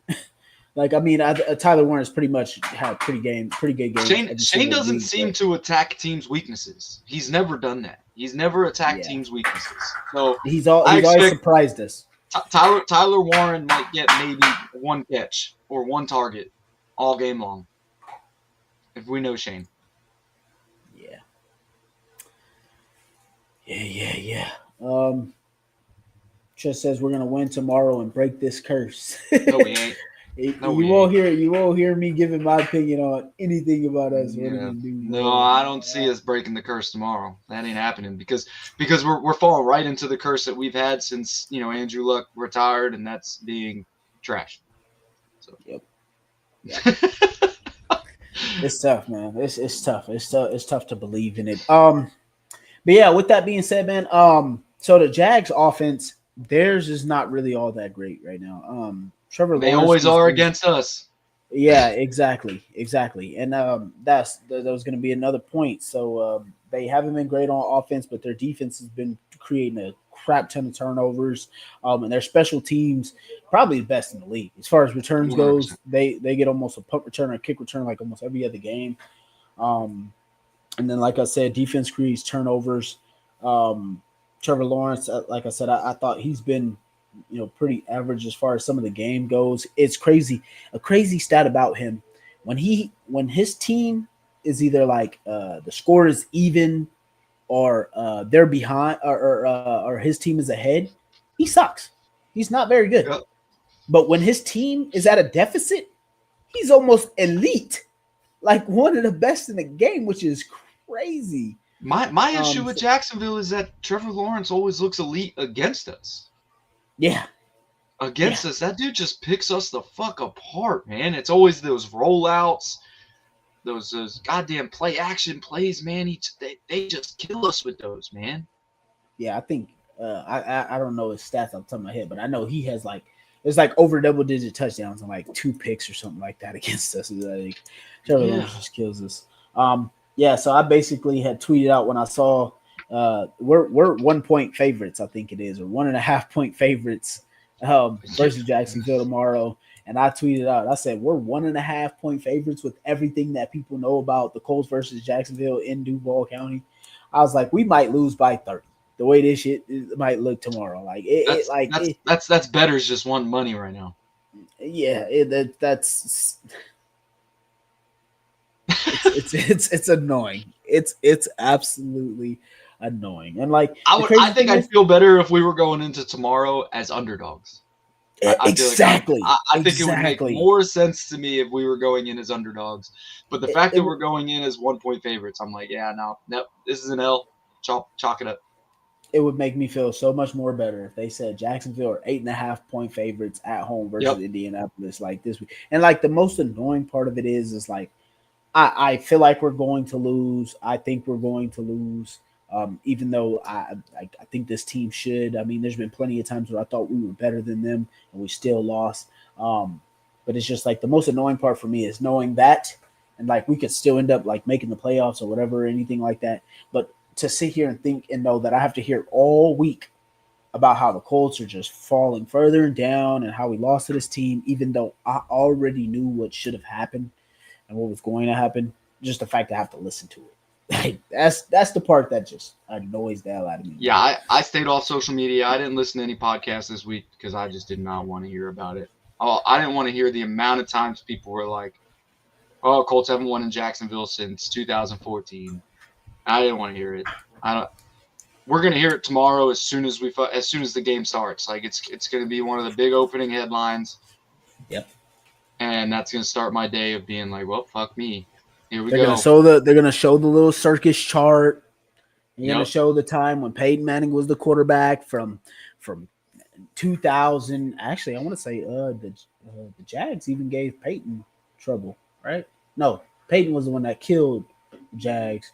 Like, I mean, Tyler Warren's pretty much had pretty good games every Shane single doesn't week. seem to attack teams' weaknesses. He's never done that. He's never attacked Yeah. teams' weaknesses. So He's I always expect surprised us. Tyler Warren might get maybe one catch or one target all game long. If we know Shane. Yeah. Yeah. Just says we're gonna win tomorrow and break this curse. No, we ain't. No, you won't hear me giving my opinion on anything about us winning Yeah. in No, Duval. I don't see us breaking the curse tomorrow. That ain't happening because we're falling right into the curse that we've had since Andrew Luck retired, and that's being trash. So. Yep. It's tough, man. It's tough. It's tough to believe in it. But yeah, with that being said, man, so the Jags offense, theirs is not really all that great right now. Trevor They Lawrence always are against us. Yeah, exactly. And that was going to be another point. So they haven't been great on offense, but their defense has been creating a crap ton of turnovers. And their special teams probably the best in the league as far as returns 100%. goes. They get almost a punt return or a kick return like almost every other game. And then, like I said, defense creates turnovers. Trevor Lawrence, like I said, I thought he's been, pretty average as far as some of the game goes. It's crazy. A crazy stat about him when his team is either like the score is even or they're behind or his team is ahead, he sucks. He's not very good. Yep. But when his team is at a deficit, he's almost elite, like one of the best in the game, which is crazy. My issue with Jacksonville is that Trevor Lawrence always looks elite against us. Yeah. Against us, that dude just picks us the fuck apart, man. It's always those rollouts, those goddamn play action plays, man. They just kill us with those, man. Yeah, I think I don't know his stats off the top of my head, but I know he has it's like over double digit touchdowns and like 2 picks or something like that against us. Like Trevor Lawrence just kills us. Yeah, so I basically had tweeted out when I saw we're 1 point favorites, I think it is, or 1.5 point favorites versus Jacksonville tomorrow. And I tweeted out, I said, we're 1.5 point favorites with everything that people know about the Colts versus Jacksonville in Duval County. I was like, we might lose by 30. The way this shit might look tomorrow, that's better as just one money right now. Yeah, that's it's annoying. It's absolutely annoying. And I think I'd feel better if we were going into tomorrow as underdogs. Exactly. I think it would make more sense to me if we were going in as underdogs. But the fact that we're going in as 1 point favorites, I'm like, yeah, no, this is an L. Chalk it up. It would make me feel so much more better if they said Jacksonville are 8.5 point favorites at home versus Indianapolis like this week. And the most annoying part of it is I feel like we're going to lose. I think we're going to lose. Even though I think this team should. I mean, there's been plenty of times where I thought we were better than them and we still lost. But it's just the most annoying part for me is knowing that and we could still end up making the playoffs or whatever, or anything like that. But to sit here and think and know that I have to hear all week about how the Colts are just falling further and down and how we lost to this team, even though I already knew what should have happened and what was going to happen, just the fact that I have to listen to it. That's the part that just annoys the hell out of me. Yeah, I stayed off social media. I didn't listen to any podcasts this week because I just did not want to hear about it. I didn't want to hear the amount of times people were like, "Oh, Colts haven't won in Jacksonville since 2014." I didn't want to hear it. We're gonna hear it tomorrow as soon as the game starts. It's gonna be one of the big opening headlines. Yep. And that's gonna start my day of being like, well, fuck me. Here we go. They're gonna show the little circus chart. They're gonna show the time when Peyton Manning was the quarterback from 2000. Actually, I want to say the Jags even gave Peyton trouble, right? No, Peyton was the one that killed the Jags.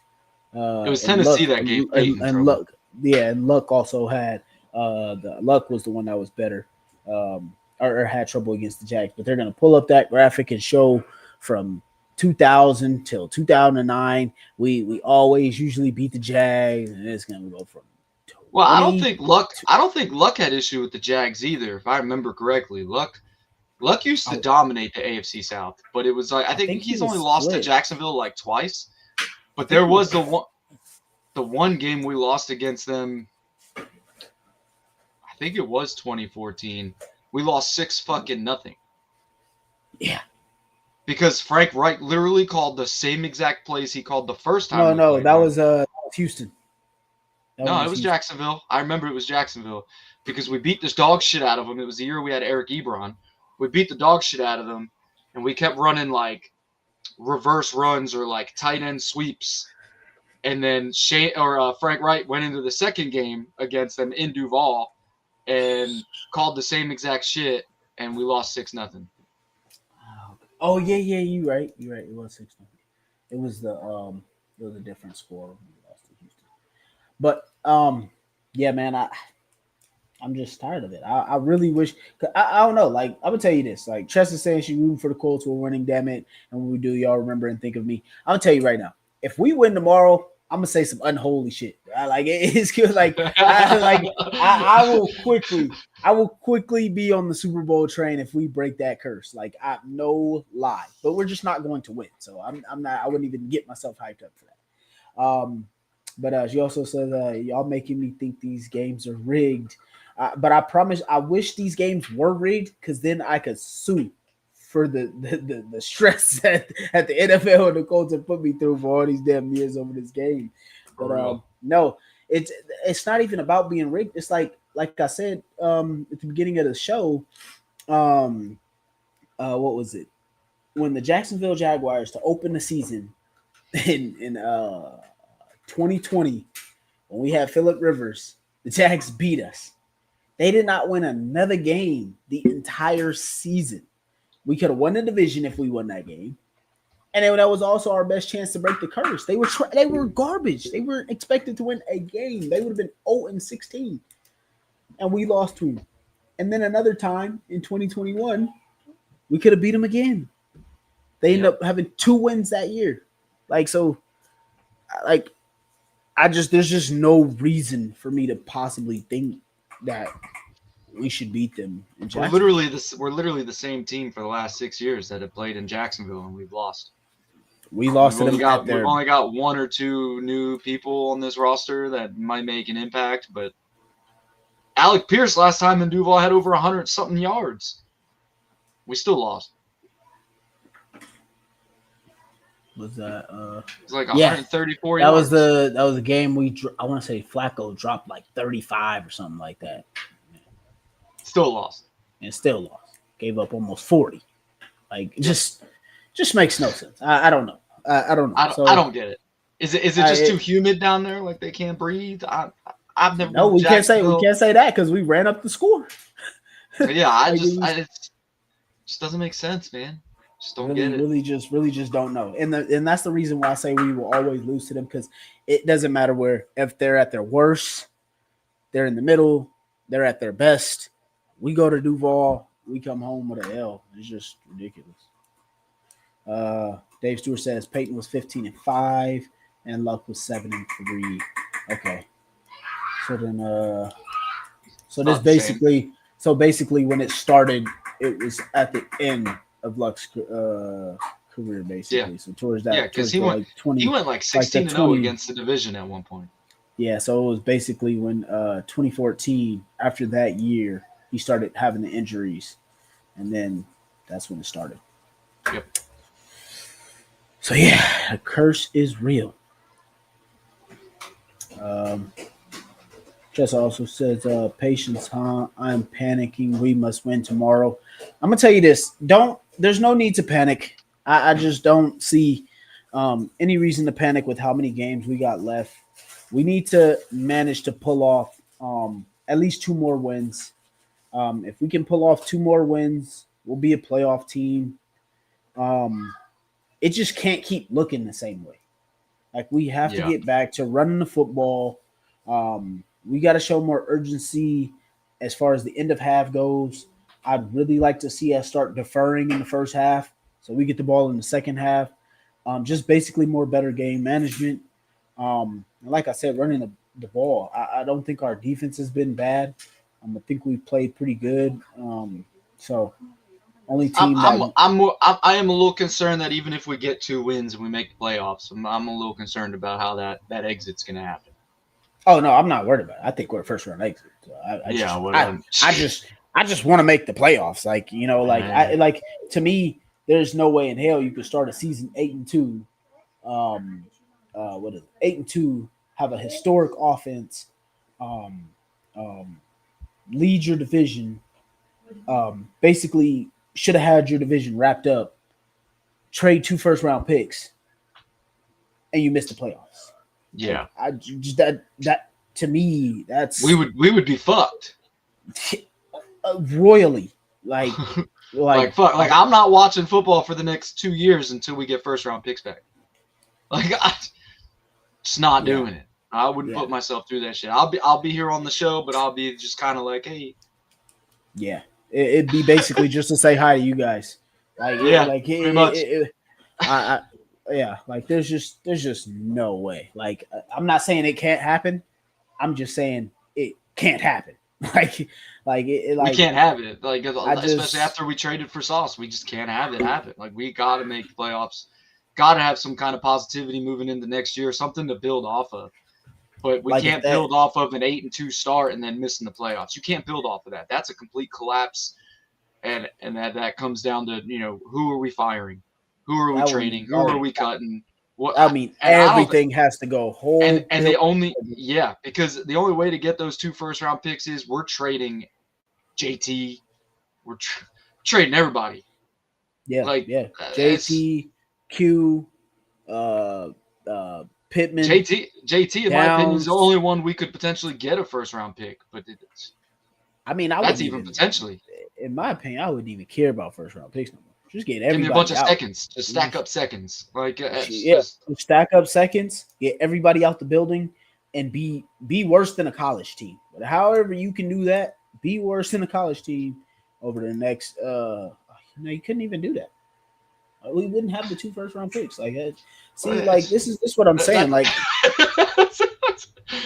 It was Tennessee that gave Peyton trouble. Luck, and Luck also had the Luck was the one that was better, or had trouble against the Jags. But they're gonna pull up that graphic and show from 2000 till 2009, we always usually beat the Jags, and it's gonna go from Well, 20. I don't think Luck had issue with the Jags either, if I remember correctly. Luck used to I, dominate the AFC South, but it was like I I think think he he's was only lost to split. Jacksonville like twice. I But think there he was. was the one game we lost against them. I think it was 2014. We lost 6-0. Yeah. Because Frank Wright literally called the same exact plays he called the first time No, we no, played that them. was Houston. That one No, it was was Houston. Jacksonville. I remember it was Jacksonville because we beat this dog shit out of them. It was the year we had Eric Ebron. We beat the dog shit out of them, and we kept running like reverse runs or like tight end sweeps. And then Frank Wright went into the second game against them in Duval and called the same exact shit, and we lost 6-0. Oh yeah, yeah, you right. You right. It was 6-0. It was it was a different score when we lost to Houston. But yeah, man, I'm just tired of it. I really wish. I don't know. Like I'm gonna tell you this. Like Tress is saying she's rooting for the Colts. We're winning. Damn it! And when we do, y'all remember and think of me. I'm gonna tell you right now. If we win tomorrow, I'm gonna say some unholy shit. Like it's good. I will quickly. I will quickly be on the Super Bowl train if we break that curse. Like I no lie. But we're just not going to win. So I'm not. I wouldn't even get myself hyped up for that. But she also says, y'all making me think these games are rigged. But I promise, I wish these games were rigged because then I could sue for the stress at the NFL and the Colts have put me through for all these damn years over this game. But no, it's not even about being rigged. It's like I said at the beginning of the show. What was it? When the Jacksonville Jaguars to open the season in 2020 when we had Phillip Rivers, the Jags beat us. They did not win another game the entire season. We could have won the division if we won that game, and that was also our best chance to break the curse. They were garbage. They weren't expected to win a game. They would have been 0-16, and we lost to them. And then another time in 2021, we could have beat them again. They ended up having 2 wins that year. Like there's just no reason for me to possibly think that we should beat them in Jacksonville. We're literally the same team for the last 6 years that have played in Jacksonville, and we've lost. We lost to them at We've only got 1 or 2 new people on this roster that might make an impact, but Alec Pierce last time in Duval had over 100-something yards. We still lost. Was that it was like 134 that yards. That was the game I want to say Flacco dropped like 35 or something like that. Still lost. And still lost. Gave up almost 40. Like just makes no sense. I don't know. I don't know. I don't get it. Is it just too humid down there? Like they can't breathe? I've never. No, we can't say that because we ran up the score. Yeah, it just doesn't make sense, man. Just don't get it. Really just don't know. And that's the reason why I say we will always lose to them because it doesn't matter if they're at their worst, they're in the middle, they're at their best. We go to Duval, we come home with an L. It's just ridiculous. Dave Stewart says Peyton was 15-5 and Luck was 7-3. Okay. So then basically when it started, it was at the end of Luck's career, basically. Yeah. So towards that, because he went 16-0 against the division at one point. Yeah, so it was basically when 2014. After that year, he started having the injuries, and then that's when it started. Yep. So yeah, the curse is real. Jess also says, patience, huh? I'm panicking. We must win tomorrow. I'm going to tell you this. There's no need to panic. I just don't see any reason to panic with how many games we got left. We need to manage to pull off at least 2 more wins. If we can pull off 2 more wins, we'll be a playoff team. It just can't keep looking the same way. Like we have to get back to running the football. We got to show more urgency as far as the end of half goes. I'd really like to see us start deferring in the first half so we get the ball in the second half. Just basically more better game management. Like I said, running the ball. I don't think our defense has been bad. I think we've played pretty good. So only team that I am a little concerned that even if we get 2 wins and we make the playoffs, I'm a little concerned about how that exit's going to happen. Oh no, I'm not worried about it. I think we're a first round exit. So I just want to make the playoffs. Like like to me, there's no way in hell you could start a season 8-2. What is it? 8-2, have a historic offense, um, um, lead your division. Basically, should have had your division wrapped up. Trade 2 first round picks, and you missed the playoffs. Yeah, I just that to me, that's we would be fucked royally. Like fuck. Like I'm not watching football for the next 2 years until we get first round picks back. Like I just not doing it. I wouldn't put myself through that shit. I'll be here on the show, but I'll be just kind of like, hey. Yeah, it'd be basically just to say hi to you guys. Like pretty much. Like there's just no way. Like I'm not saying it can't happen. I'm just saying it can't happen. We can't have it. Like especially after we traded for Sauce, we just can't have it happen. Like we got to make the playoffs. Got to have some kind of positivity moving into next year, something to build off of. But we can't build off of an 8-2 start and then missing the playoffs. You can't build off of that. That's a complete collapse, and that comes down to who are we firing, who are we trading, who are we cutting. What everything has to go whole. And because the only way to get those 2 first round picks is we're trading JT, we're trading everybody. Yeah, JT, Q, Pittman. JT, in my opinion, is the only one we could potentially get a first round pick. But that's even potentially. In my opinion, I wouldn't even care about first round picks no more. Just get everybody. Give me a bunch of seconds. Just stack up seconds. Stack up seconds. Get everybody out the building, and be worse than a college team. But however you can do that, be worse than a college team over the next. You couldn't even do that. We wouldn't have the 2 first round picks. This is what I'm saying. Like,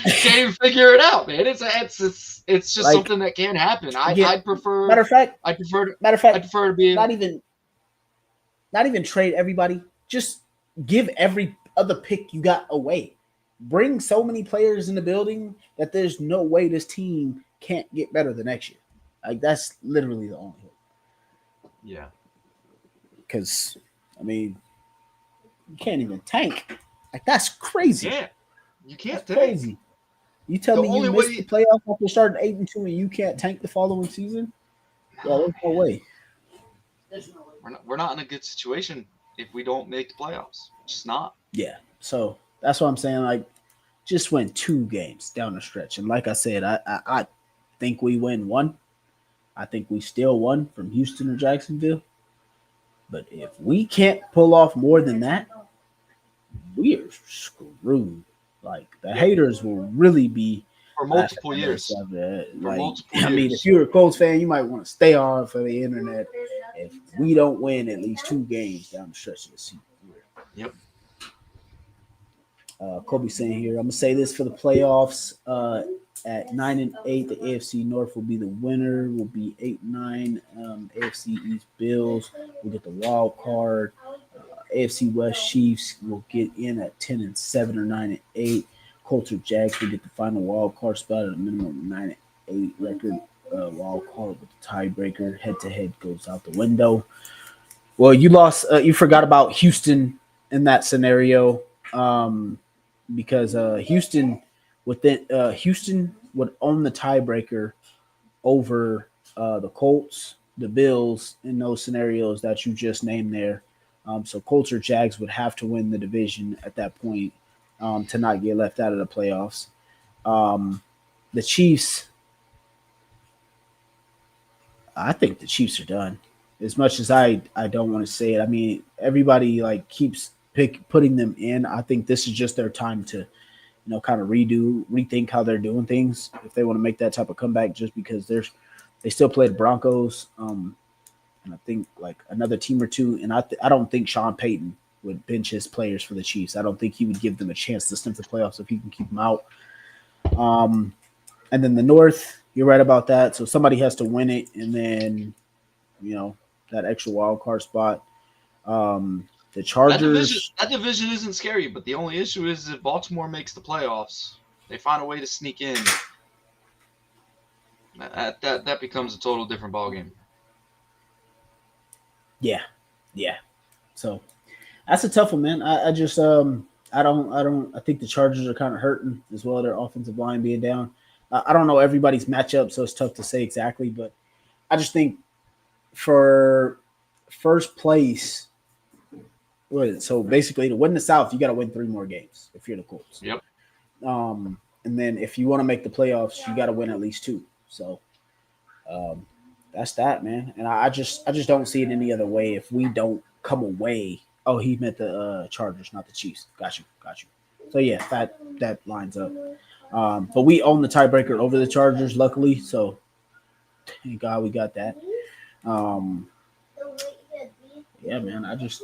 can't even figure it out, man. It's just something that can't happen. I'd prefer. Matter of fact, I'd prefer to be not even trade everybody. Just give every other pick you got away. Bring so many players in the building that there's no way this team can't get better the next year. Like that's literally the only hope. Yeah. Because you can't even tank. Like that's crazy. Yeah, you can't tank. Crazy. You tell me you missed the playoff after starting 8-2 and you can't tank the following season? Yeah, there's no way. We're not in a good situation if we don't make the playoffs. It's just not. Yeah. So that's what I'm saying. Like, just win 2 games down the stretch, and like I said, I think we win 1. I think we still won from Houston or Jacksonville. But if we can't pull off more than that, we're screwed. Like the haters will really be for multiple years. If you're a Colts fan, you might want to stay on for the internet if we don't win at least 2 games down the stretch of the season. Yep. Kobe saying here, I'm gonna say this for the playoffs. At 9-8, the AFC North will be the winner. Will be 8-9. AFC East Bills will get the wild card. AFC West Chiefs will get in at 10-7 or 9-8. Colts or Jags will get the final wild card spot at a minimum of 9-8 record. Wild card with the tiebreaker. Head to head goes out the window. Well, you lost. You forgot about Houston in that scenario because Houston would own the tiebreaker over the Colts, the Bills in those scenarios that you just named there. So Colts or Jags would have to win the division at that point to not get left out of the playoffs. The Chiefs, I think the Chiefs are done. As much as I don't want to say it, I mean, everybody keeps putting them in. I think this is just their time to kind of rethink how they're doing things if they want to make that type of comeback, just because they still play the Broncos. And I think another team or two. And I don't think Sean Payton would bench his players for the Chiefs. I don't think he would give them a chance to sniff the playoffs if he can keep them out. And then the North, you're right about that. So somebody has to win it, and then that extra wild card spot. The Chargers. That division isn't scary, but the only issue is if Baltimore makes the playoffs, they find a way to sneak in. That becomes a total different ballgame. Yeah. So that's a tough one, man. I just I think the Chargers are kind of hurting as well. Their offensive line being down. I don't know everybody's matchup, so it's tough to say exactly, but I just think for first place. So basically, to win the South, you got to win 3 more games if you're the Colts. Yep. And then if you want to make the playoffs, you got to win at least 2. So that's that, man. And I just don't see it any other way if we don't come away. Oh, he meant the Chargers, not the Chiefs. Got you. So yeah, that lines up. But we own the tiebreaker over the Chargers, luckily. So thank God we got that. Yeah, man. I just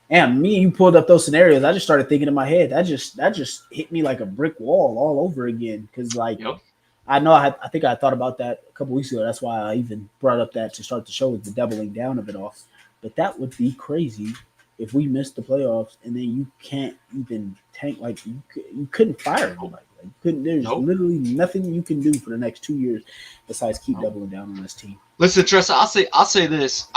and me and you pulled up those scenarios. I just started thinking in my head. That just hit me like a brick wall all over again. Because I know I think I thought about that a couple weeks ago. That's why I even brought up that to start the show with the doubling down of it all. But that would be crazy if we missed the playoffs and then you can't even tank. Like you couldn't fire anybody. Like you couldn't. There's literally nothing you can do for the next 2 years besides keep doubling down on this team. Listen, Tressa, I'll say this.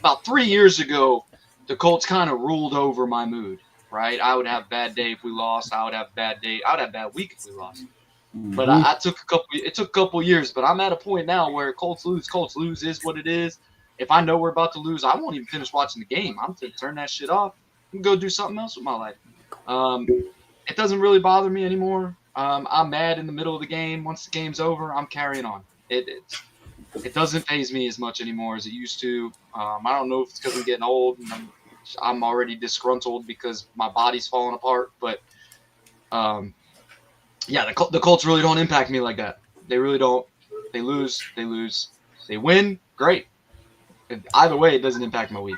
About 3 years ago, the Colts kind of ruled over my mood, right? I would have a bad day if we lost. I would have a bad day. I would have a bad week if we lost. Mm-hmm. But it took a couple years, but I'm at a point now where Colts lose is what it is. If I know we're about to lose, I won't even finish watching the game. I'm going to turn that shit off and go do something else with my life. It doesn't really bother me anymore. I'm mad in the middle of the game. Once the game's over, I'm carrying on. It doesn't faze me as much anymore as it used to. I don't know if it's because I'm getting old and I'm already disgruntled because my body's falling apart. But, the Colts really don't impact me like that. They really don't. They lose. They win, great. Either way, it doesn't impact my week.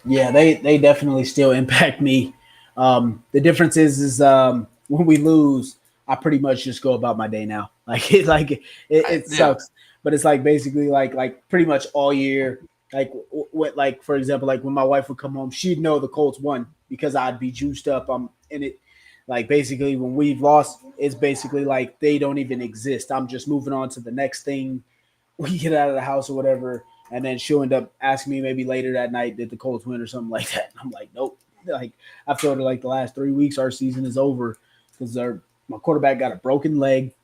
Yeah, they definitely still impact me. The difference is when we lose, I pretty much just go about my day now. It sucks. But it's like basically like pretty much all year. Like for example, like when my wife would come home, she'd know the Colts won because I'd be juiced up. I'm in it. Like basically when we've lost, it's basically like they don't even exist. I'm just moving on to the next thing. We get out of the house or whatever, and then she'll end up asking me maybe later that night, did the Colts win or something like that? And I'm like, nope. Like I feel like the last 3 weeks our season is over because my quarterback got a broken leg.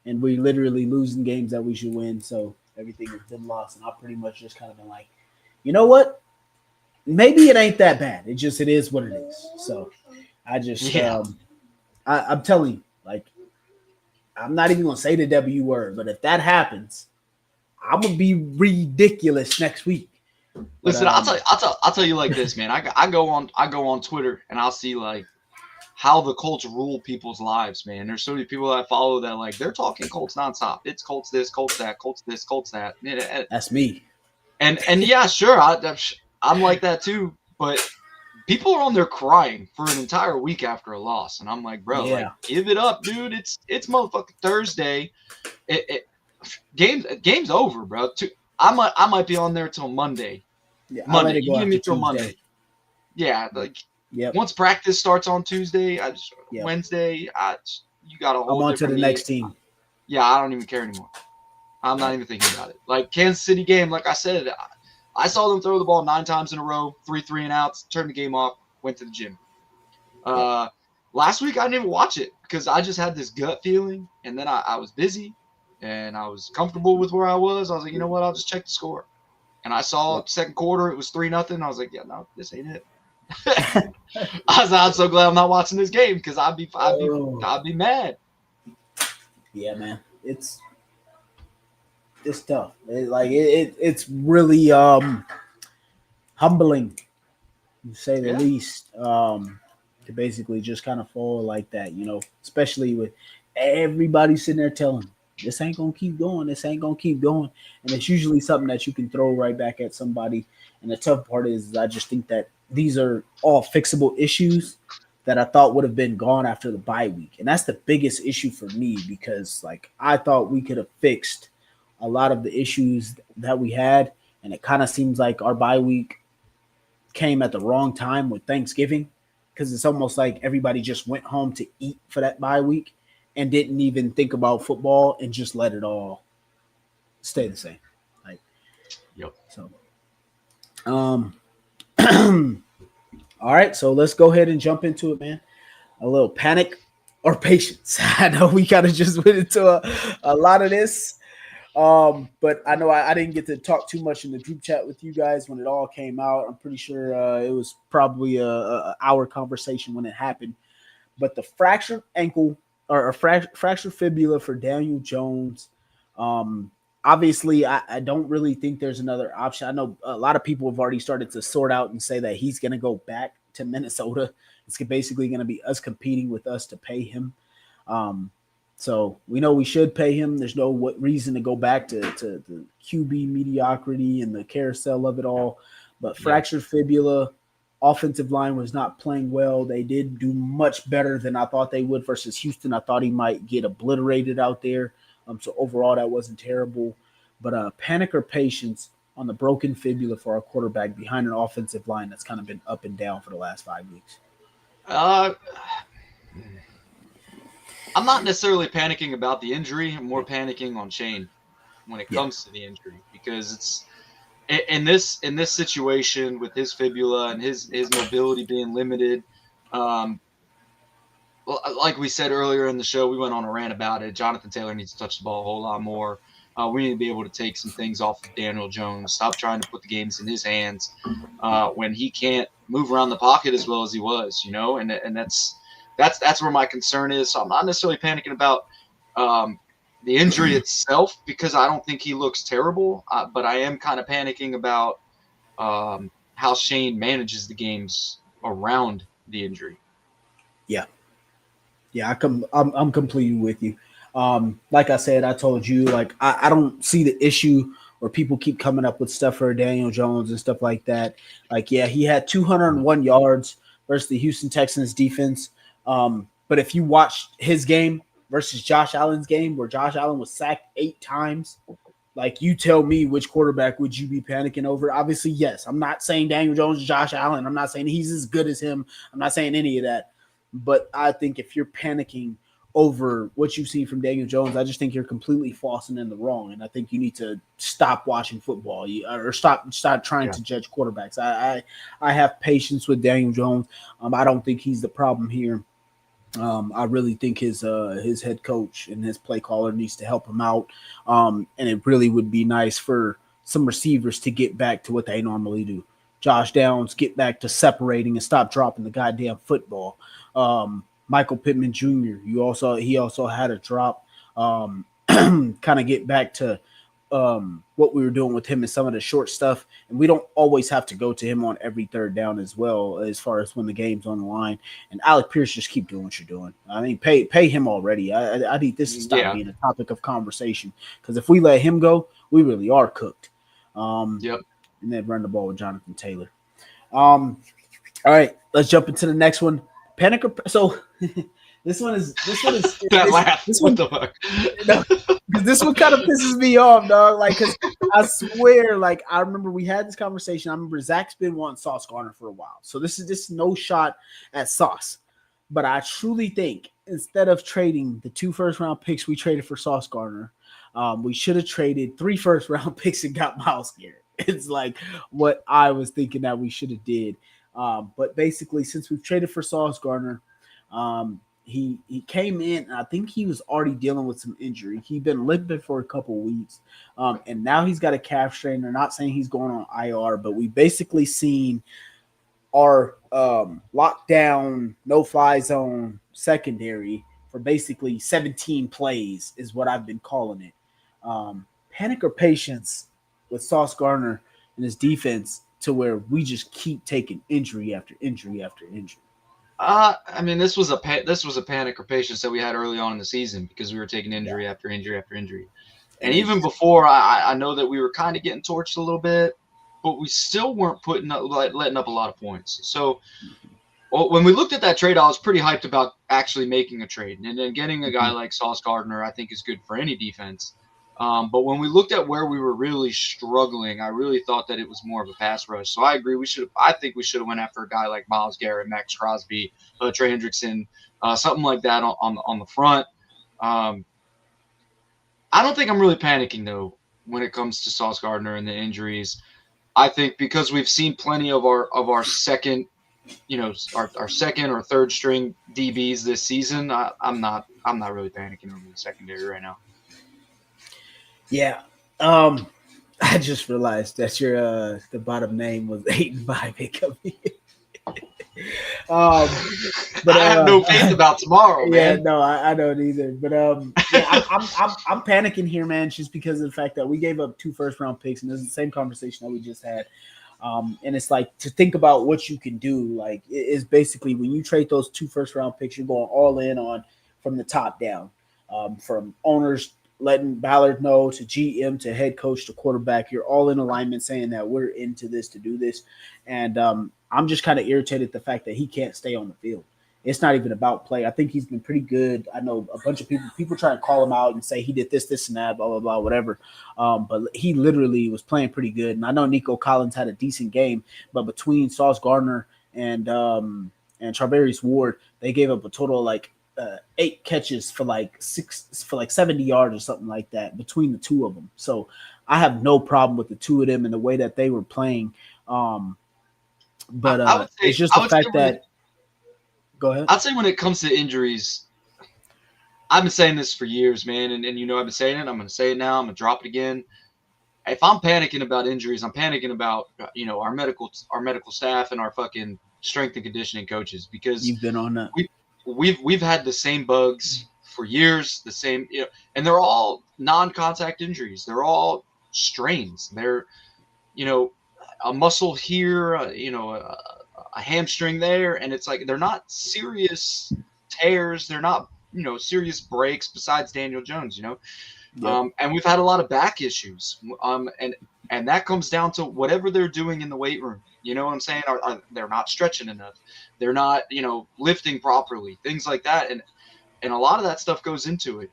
And we literally losing games that we should win. So everything has been lost. And I've pretty much just kind of been like, you know what? Maybe it ain't that bad. It is what it is. So I just, I'm telling you, like, I'm not even going to say the W word, but if that happens, I'm going to be ridiculous next week. Listen, I'll tell you like this, man. I go on Twitter and I'll see like how the Colts rule people's lives, man. There's so many people that I follow that like they're talking Colts nonstop. It's Colts this, Colts that, Colts this, Colts that. That's me. And yeah, sure, I'm like that too. But people are on there crying for an entire week after a loss, and I'm like, bro, like give it up, dude. It's motherfucking Thursday. Game's over, bro. I might be on there till Monday. Yeah, Monday. You give me till Monday. Yeah, like. Yep. Once practice starts on Tuesday, Wednesday, you got a whole. I'm on to the next team. Yeah, I don't even care anymore. I'm not even thinking about it. Like Kansas City game, like I said, I saw them throw the ball 9 times in a row, 3 and outs, turned the game off, went to the gym. Last week I didn't even watch it because I just had this gut feeling, and then I was busy, and I was comfortable with where I was. I was like, you know what? I'll just check the score, and I saw second quarter it was 3-0. I was like, yeah, no, this ain't it. I'm so glad I'm not watching this game because I'd be mad. Yeah, man, it's tough. It's really humbling, to say the least. To basically just kind of fall like that, especially with everybody sitting there telling, this ain't gonna keep going. This ain't gonna keep going. And it's usually something that you can throw right back at somebody. And the tough part is I just think that these are all fixable issues that I thought would have been gone after the bye week. And that's the biggest issue for me because like I thought we could have fixed a lot of the issues that we had. And it kind of seems like our bye week came at the wrong time with Thanksgiving because it's almost like everybody just went home to eat for that bye week and didn't even think about football and just let it all stay the same. Like Yep. so. Um all right, so let's go ahead and jump into it, man. A little panic or patience. I know we kind of just went into a lot of this. But I know I didn't get to talk too much in the group chat with you guys when it all came out. I'm pretty sure it was probably a hour conversation when it happened. But the fractured ankle or fractured fibula for Daniel Jones, um, obviously, I don't really think there's another option. I know a lot of people have already started to sort out and say that he's going to go back to Minnesota. It's basically going to be us competing with us to pay him. Um, so we know we should pay him. There's no reason to go back to the QB mediocrity and the carousel of it all. But Yeah. fractured fibula, offensive line was not playing well. They did do much better than I thought they would versus Houston. I thought he might get obliterated out there. So overall, that wasn't terrible. But panic or patience on the broken fibula for our quarterback behind an offensive line that's kind of been up and down for the last 5 weeks. Uh, I'm not necessarily panicking about the injury. I'm more panicking on Shane when it Yeah. comes to the injury because it's in this situation with his fibula and his mobility being limited. Um, well, like we said earlier in the show, we went on a rant about it. Jonathan Taylor needs to touch the ball a whole lot more. We need to be able to take some things off of Daniel Jones. Stop trying to put the games in his hands when he can't move around the pocket as well as he was, and that's where my concern is. So I'm not necessarily panicking about um, the injury itself because I don't think he looks terrible, but I am kind of panicking about how Shane manages the games around the injury. Yeah. Yeah, I'm completely with you. Like I said, I told you, like I don't see the issue where people keep coming up with stuff for Daniel Jones and stuff like that. Like, yeah, he had 201 yards versus the Houston Texans defense. But if you watch his game versus Josh Allen's game, where Josh Allen was sacked 8 times, like you tell me which quarterback would you be panicking over? Obviously, yes. I'm not saying Daniel Jones is Josh Allen. I'm not saying he's as good as him. I'm not saying any of that. But I think if you're panicking over what you've seen from Daniel Jones, I just think you're completely false and in the wrong. And I think you need to stop watching football or stop trying Yeah. to judge quarterbacks. I have patience with Daniel Jones. I don't think he's the problem here. I really think his head coach and his play caller needs to help him out. And it really would be nice for some receivers to get back to what they normally do. Josh Downs get back to separating and stop dropping the goddamn football. Michael Pittman Jr. He also had a drop. Kind of get back to what we were doing with him and some of the short stuff. And we don't always have to go to him on every third down as well, as far as when the game's on the line. And Alec Pierce, just keep doing what you're doing. I mean, pay him already. I need this to stop Yeah. being a topic of conversation because if we let him go, we really are cooked. Um, Yep. and then run the ball with Jonathan Taylor. All right, let's jump into the next one. Panic or so. That laugh. this What one the fuck? no, because this one kind of pisses me off, dog. Like, because I swear, like, I remember we had this conversation. I remember Zach's been wanting Sauce Gardner for a while, so this is just no shot at Sauce. But I truly think instead of trading the 2 first-round picks we traded for Sauce Gardner, we should have traded 3 first-round picks and got Miles Garrett. It's like what I was thinking that we should have did. But basically, since we've traded for Sauce Gardner, he came in, and I think he was already dealing with some injury. He'd been limping for a couple of weeks, and now he's got a calf strain. They're not saying he's going on IR, but we basically seen our lockdown, no-fly zone secondary for basically 17 plays is what I've been calling it. Panic or patience with Sauce Gardner and his defense to where we just keep taking injury after injury after injury. I mean, this was a panic or patience that we had early on in the season because we were taking injury after injury after injury, and even before, I know that we were kind of getting torched a little bit, but we still weren't letting up a lot of points. So, when we looked at that trade, I was pretty hyped about actually making a trade, and then getting a guy like Sauce Gardner, I think, is good for any defense. But when we looked at where we were really struggling, I really thought that it was more of a pass rush. So I agree. I think we should have went after a guy like Myles Garrett, Max Crosby, Trey Hendrickson, something like that on the front. I don't think I'm really panicking though when it comes to Sauce Gardner and the injuries. I think because we've seen plenty of our second, our second or third string DBs this season. I'm not really panicking over the secondary right now. Yeah. I just realized that your the bottom name was 8-5. But I have no faith about tomorrow, man. Yeah, no, I don't either. But yeah, I'm panicking here, man, just because of the fact that we gave up 2 first-round picks, and this is the same conversation that we just had. And it's like to think about what you can do. Like it's basically when you trade those 2 first-round picks, you're going all in on from the top down, from owners letting Ballard know to GM to head coach to quarterback. You're all in alignment saying that we're into this to do this. And I'm just kind of irritated at the fact that he can't stay on the field. It's not even about play. I think he's been pretty good. I know a bunch of people try to call him out and say he did this, and that, blah, blah, blah, whatever. But he literally was playing pretty good. And I know Nico Collins had a decent game, but between Sauce Gardner and Charvarius Ward, they gave up a total of like 8 catches for like 70 yards or something like that between the 2 of them. So I have no problem with the 2 of them and the way that they were playing. But it's just the fact that – go ahead. I'd say when it comes to injuries, I've been saying this for years, man, and I've been saying it. I'm going to say it now. I'm going to drop it again. If I'm panicking about injuries, I'm panicking about our medical staff and our fucking strength and conditioning coaches because you've been on that. We've had the same bugs for years, the same and they're all non-contact injuries. They're all strains. They're a muscle here, a hamstring there, and it's like they're not serious tears. They're not serious breaks besides Daniel Jones. And we've had a lot of back issues. And that comes down to whatever they're doing in the weight room. You know what I'm saying? They're not stretching enough. They're not, lifting properly, things like that. And a lot of that stuff goes into it,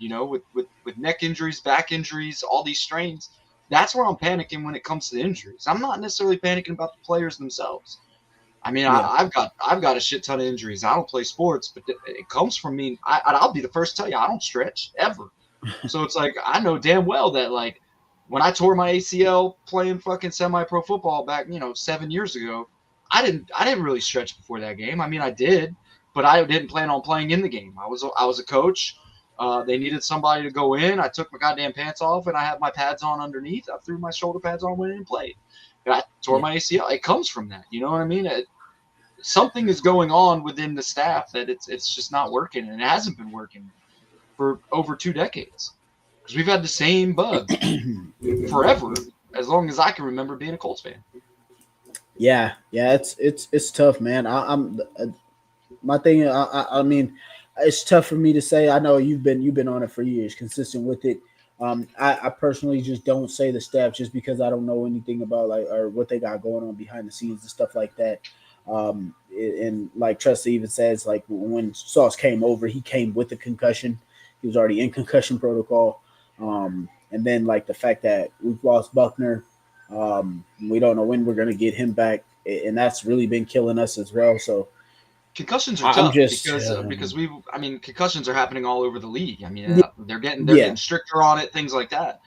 with neck injuries, back injuries, all these strains. That's where I'm panicking when it comes to the injuries. I'm not necessarily panicking about the players themselves. I mean, yeah. I've got a shit ton of injuries. I don't play sports, but it comes from me. I'll be the first to tell you, I don't stretch ever. So it's like, I know damn well that like when I tore my ACL playing fucking semi-pro football back, 7 years ago, I didn't really stretch before that game. I mean, I did, but I didn't plan on playing in the game. I was a coach. They needed somebody to go in. I took my goddamn pants off and I had my pads on underneath. I threw my shoulder pads on, went in and played. And I tore my ACL. It comes from that. You know what I mean? Something is going on within the staff that it's just not working, and it hasn't been working for over 2 decades because we've had the same bug forever, as long as I can remember being a Colts fan. Yeah, it's tough, man. I'm my thing. I mean, it's tough for me to say. I know you've been on it for years, consistent with it. I personally just don't say the staff just because I don't know anything about or what they got going on behind the scenes and stuff like that. And like Tressa even says, like when Sauce came over, he came with a concussion. He was already in concussion protocol. And then like the fact that we've lost Buckner, we don't know when we're going to get him back. And that's really been killing us as well. So concussions are tough because concussions are happening all over the league. I mean, they're getting stricter on it, things like that.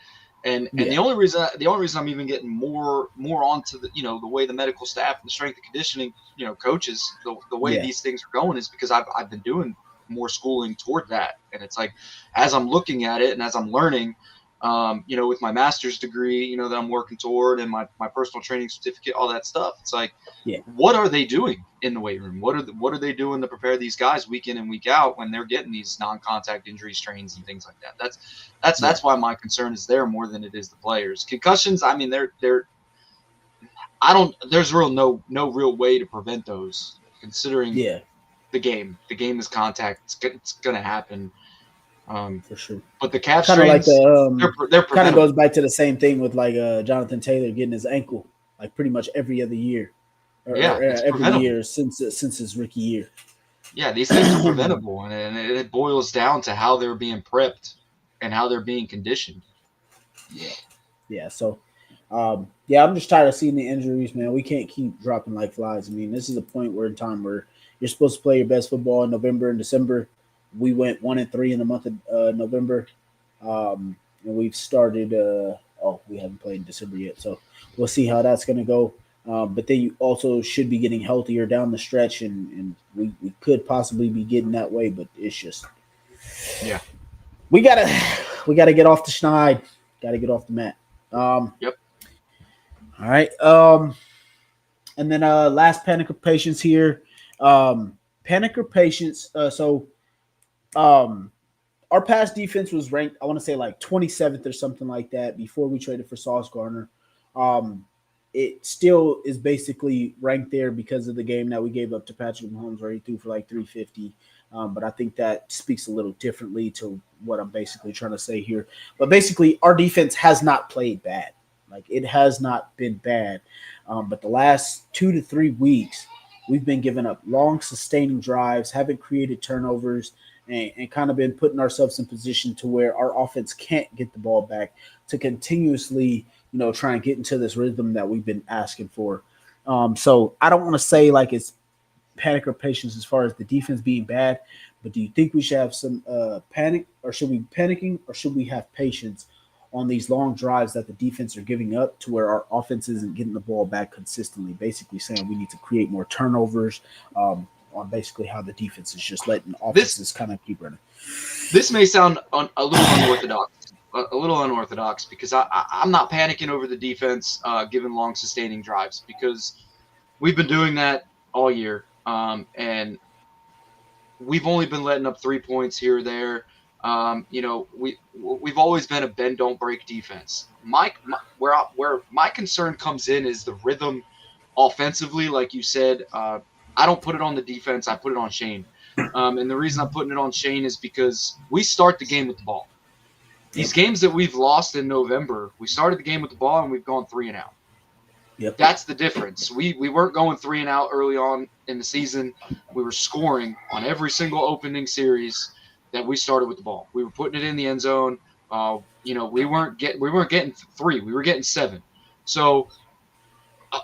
And the only reason I'm even getting more onto the the way the medical staff and the strength and conditioning coaches the way these things are going is because I've been doing more schooling toward that, and it's like as I'm looking at it and as I'm learning, with my master's degree, that I'm working toward and my personal training certificate, all that stuff. It's like, what are they doing in the weight room? What are they doing to prepare these guys week in and week out when they're getting these non-contact injury strains and things like that? That's why my concern is there more than it is the players. Concussions, I mean, there's no real way to prevent those considering the game. The game is contact. It's going to happen. For sure. But the calf Kind of like strains, the they're kind of preventable. goes back to the same thing with like Jonathan Taylor getting his ankle like pretty much every other year Yeah, it's every preventable. year since his rookie year. Yeah, these things are preventable, and it boils down to how they're being prepped and how they're being conditioned. Yeah, yeah. So, yeah, I'm just tired of seeing the injuries, man. We can't keep dropping like flies. I mean, this is a point where in time where you're supposed to play your best football in November and December. We went 1-3 in the month of November, and we've started. We haven't played in December yet, so we'll see how that's going to go. But then you also should be getting healthier down the stretch, and we could possibly be getting that way, but it's just Yeah. we gotta we gotta get off the schneid, gotta get off the mat. Yep. All right. And then last panic of patience here. Panic or patience. Um, our pass defense was ranked, I want to say like 27th or something like that before we traded for Sauce Gardner. Um, it still is basically ranked there because of the game that we gave up to Patrick Mahomes where he threw for like 350. But I think that speaks a little differently to what I'm basically trying to say here. But basically, our defense has not played bad. Like it has not been bad. But the last 2 to 3 weeks, we've been giving up long, sustaining drives, haven't created turnovers, and kind of been putting ourselves in position to where our offense can't get the ball back to continuously, try and get into this rhythm that we've been asking for. So I don't want to say like it's panic or patience as far as the defense being bad, but do you think we should have some panic, or should we be panicking, or should we have patience on these long drives that the defense are giving up to where our offense isn't getting the ball back consistently? Basically saying we need to create more turnovers on basically how the defense is just letting offenses kind of keep running. This may sound a little unorthodox, because I'm not panicking over the defense given long sustaining drives, because we've been doing that all year, and we've only been letting up 3 points here or there. We've always been a bend don't break defense. Where my concern comes in is the rhythm offensively, like you said. I don't put it on the defense. I put it on Shane. And the reason I'm putting it on Shane is because we start the game with the ball. These games that we've lost in November, we started the game with the ball and we've gone 3-and-out. Yep. That's the difference. We weren't going 3-and-out early on in the season. We were scoring on every single opening series that we started with the ball. We were putting it in the end zone. We weren't getting 3. We were getting 7. So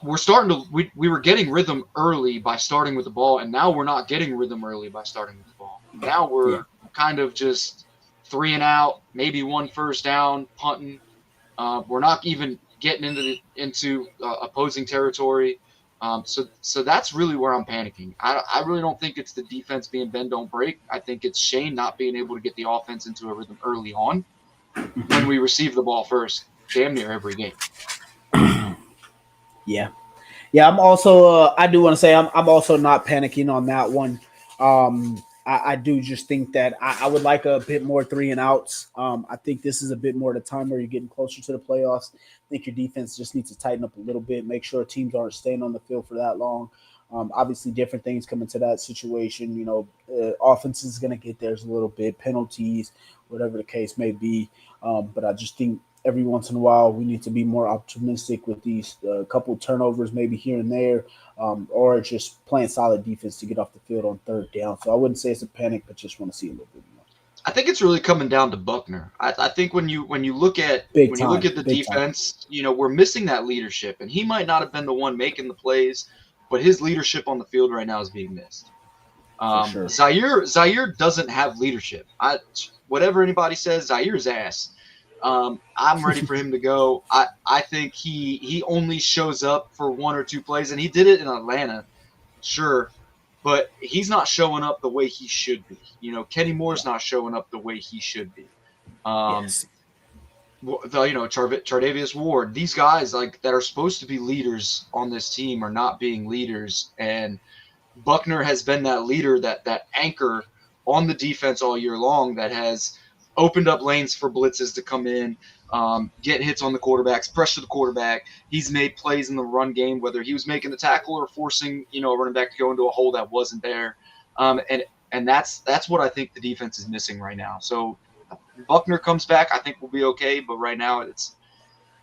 we're starting to we were getting rhythm early by starting with the ball, and now we're not getting rhythm early by starting with the ball. Now we're kind of just 3-and-out, maybe 1 first down, punting. We're not even getting into opposing territory. So that's really where I'm panicking. I really don't think it's the defense being bend don't break. I think it's Shane not being able to get the offense into a rhythm early on when we receive the ball first, damn near every game. Yeah. Yeah, I'm also. I do want to say I'm also not panicking on that one. I do just think that I would like a bit more 3-and-outs. I think this is a bit more the time where you're getting closer to the playoffs. I think your defense just needs to tighten up a little bit, make sure teams aren't staying on the field for that long. Obviously, different things come into that situation. Offense is going to get theirs a little bit, penalties, whatever the case may be. But I just think every once in a while we need to be more optimistic with these couple turnovers, maybe here and there, or just playing solid defense to get off the field on third down. So I wouldn't say it's a panic, but just want to see a little bit more. I think it's really coming down to Buckner. I think when you look at you look at the defense, we're missing that leadership, and he might not have been the one making the plays, but his leadership on the field right now is being missed. Sure. Zaire doesn't have leadership. Whatever anybody says, Zaire's ass. I'm ready for him to go. I think he only shows up for 1 or 2 plays, and he did it in Atlanta, sure, but he's not showing up the way he should be. Kenny Moore's not showing up the way he should be. Yes. Chardavius Ward, these guys like that are supposed to be leaders on this team are not being leaders, and Buckner has been that leader, that anchor on the defense all year long that has opened up lanes for blitzes to come in, get hits on the quarterbacks, pressure the quarterback. He's made plays in the run game, whether he was making the tackle or forcing, a running back to go into a hole that wasn't there. And that's what I think the defense is missing right now. So Buckner comes back, I think we'll be okay. But right now, it's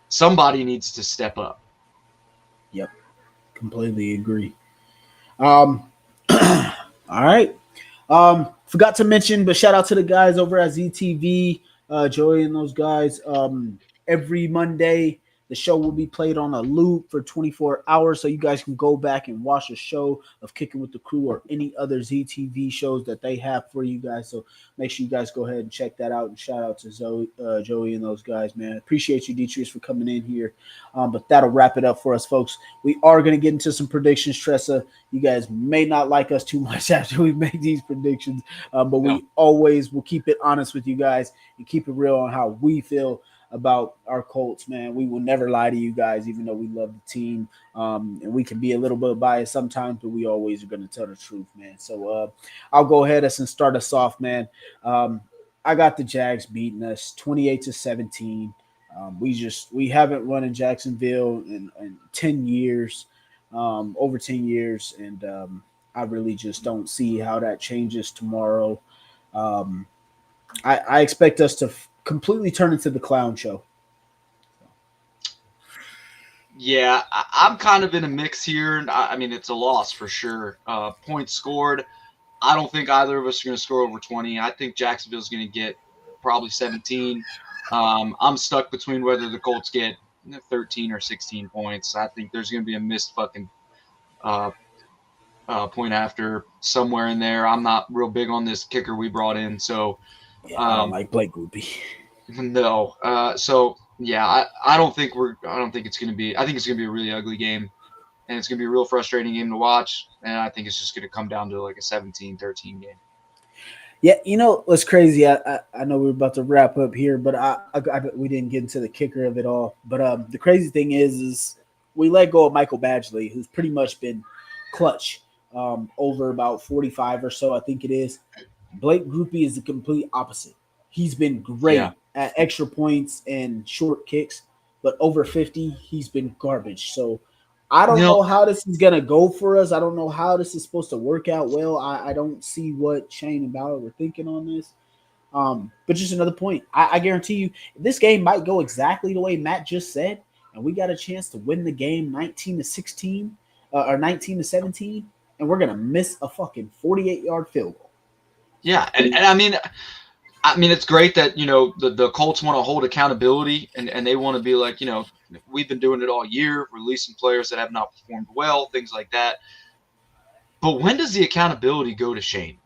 somebody needs to step up. Yep, completely agree. All right. Forgot to mention, but shout out to the guys over at ZTV, Joey and those guys. Every Monday, the show will be played on a loop for 24 hours, so you guys can go back and watch a show of Kicking with the Crew or any other ZTV shows that they have for you guys. So make sure you guys go ahead and check that out. And shout out to Joey and those guys, man. Appreciate you, Detrius, for coming in here. But that'll wrap it up for us, folks. We are going to get into some predictions, Tressa. You guys may not like us too much after we make these predictions, but we always will keep it honest with you guys and keep it real on how we feel about our Colts, man. We will never lie to you guys, even though we love the team. And we can be a little bit biased sometimes, but we always are going to tell the truth, man. So I'll go ahead and start us off, man. I got the Jags beating us 28-17. We haven't won in Jacksonville in 10 years, over 10 years. And I really just don't see how that changes tomorrow. I expect us to completely turn into the clown show. Yeah, I'm kind of in a mix here. I mean, it's a loss for sure. Points scored. I don't think either of us are going to score over 20. I think Jacksonville's going to get probably 17. I'm stuck between whether the Colts get 13 or 16 points. I think there's going to be a missed fucking point after somewhere in there. I'm not real big on this kicker we brought in, so yeah, I don't like Blake Groupie. No. So yeah, I don't think it's going to be. I think it's going to be a really ugly game, and it's going to be a real frustrating game to watch. And I think it's just going to come down to like a 17-13 game. Yeah, you know what's crazy? I know we're about to wrap up here, but we didn't get into the kicker of it all. But the crazy thing is we let go of Michael Badgley, who's pretty much been clutch over about 45 or so, I think it is. Blake Groupie is the complete opposite. He's been great at extra points and short kicks, but over 50, he's been garbage. So I don't know how this is going to go for us. I don't know how this is supposed to work out well. I don't see what Shane and Ballard were thinking on this. But just another point. I guarantee you, this game might go exactly the way Matt just said, and we got a chance to win the game 19-16 or 19-17, and we're going to miss a fucking 48-yard field goal. Yeah, and I mean, it's great that, you know, the Colts want to hold accountability and they want to be like, you know, we've been doing it all year, releasing players that have not performed well, things like that. But when does the accountability go to Shane?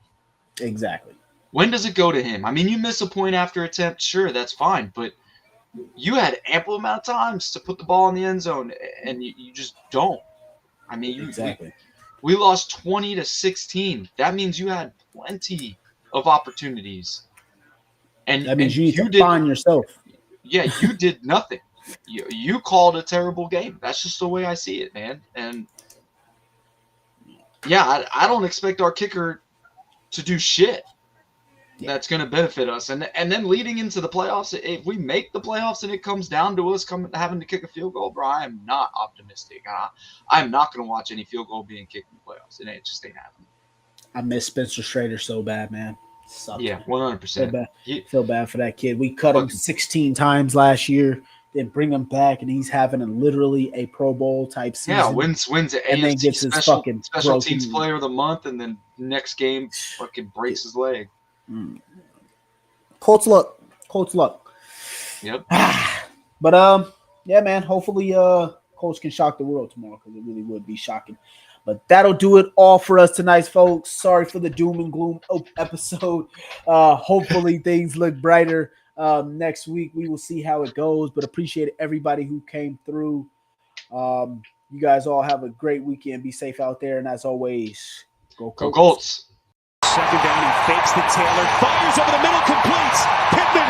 Exactly. When does it go to him? I mean, you miss a point after attempt, sure, that's fine, but you had ample amount of times to put the ball in the end zone, and you just don't. I mean, exactly. We lost 20-16. That means you had plenty of opportunities. And that means you need to find yourself. Yeah, you did nothing. You called a terrible game. That's just the way I see it, man. And yeah, I don't expect our kicker to do shit that's going to benefit us. And then leading into the playoffs, if we make the playoffs and it comes down to us having to kick a field goal, bro, I am not optimistic. I'm not going to watch any field goal being kicked in the playoffs. It just ain't happening. I miss Spencer Strader so bad, man. Sucked. Yeah, 100%. Feel bad for that kid. We cut him 16 times last year, then bring him back, and he's having literally a Pro Bowl type season. Yeah, wins and AFC then gets his fucking special teams player of the month, and then next game fucking breaks his leg. Colts luck. Yep. But yeah, man. Hopefully, Colts can shock the world tomorrow, because it really would be shocking. But that'll do it all for us tonight, folks. Sorry for the doom and gloom episode. Hopefully things look brighter next week. We will see how it goes, but appreciate everybody who came through. You guys all have a great weekend. Be safe out there. And as always, go Colts. Go Colts. Second down, he fakes the Taylor, fires over the middle, completes. Pittman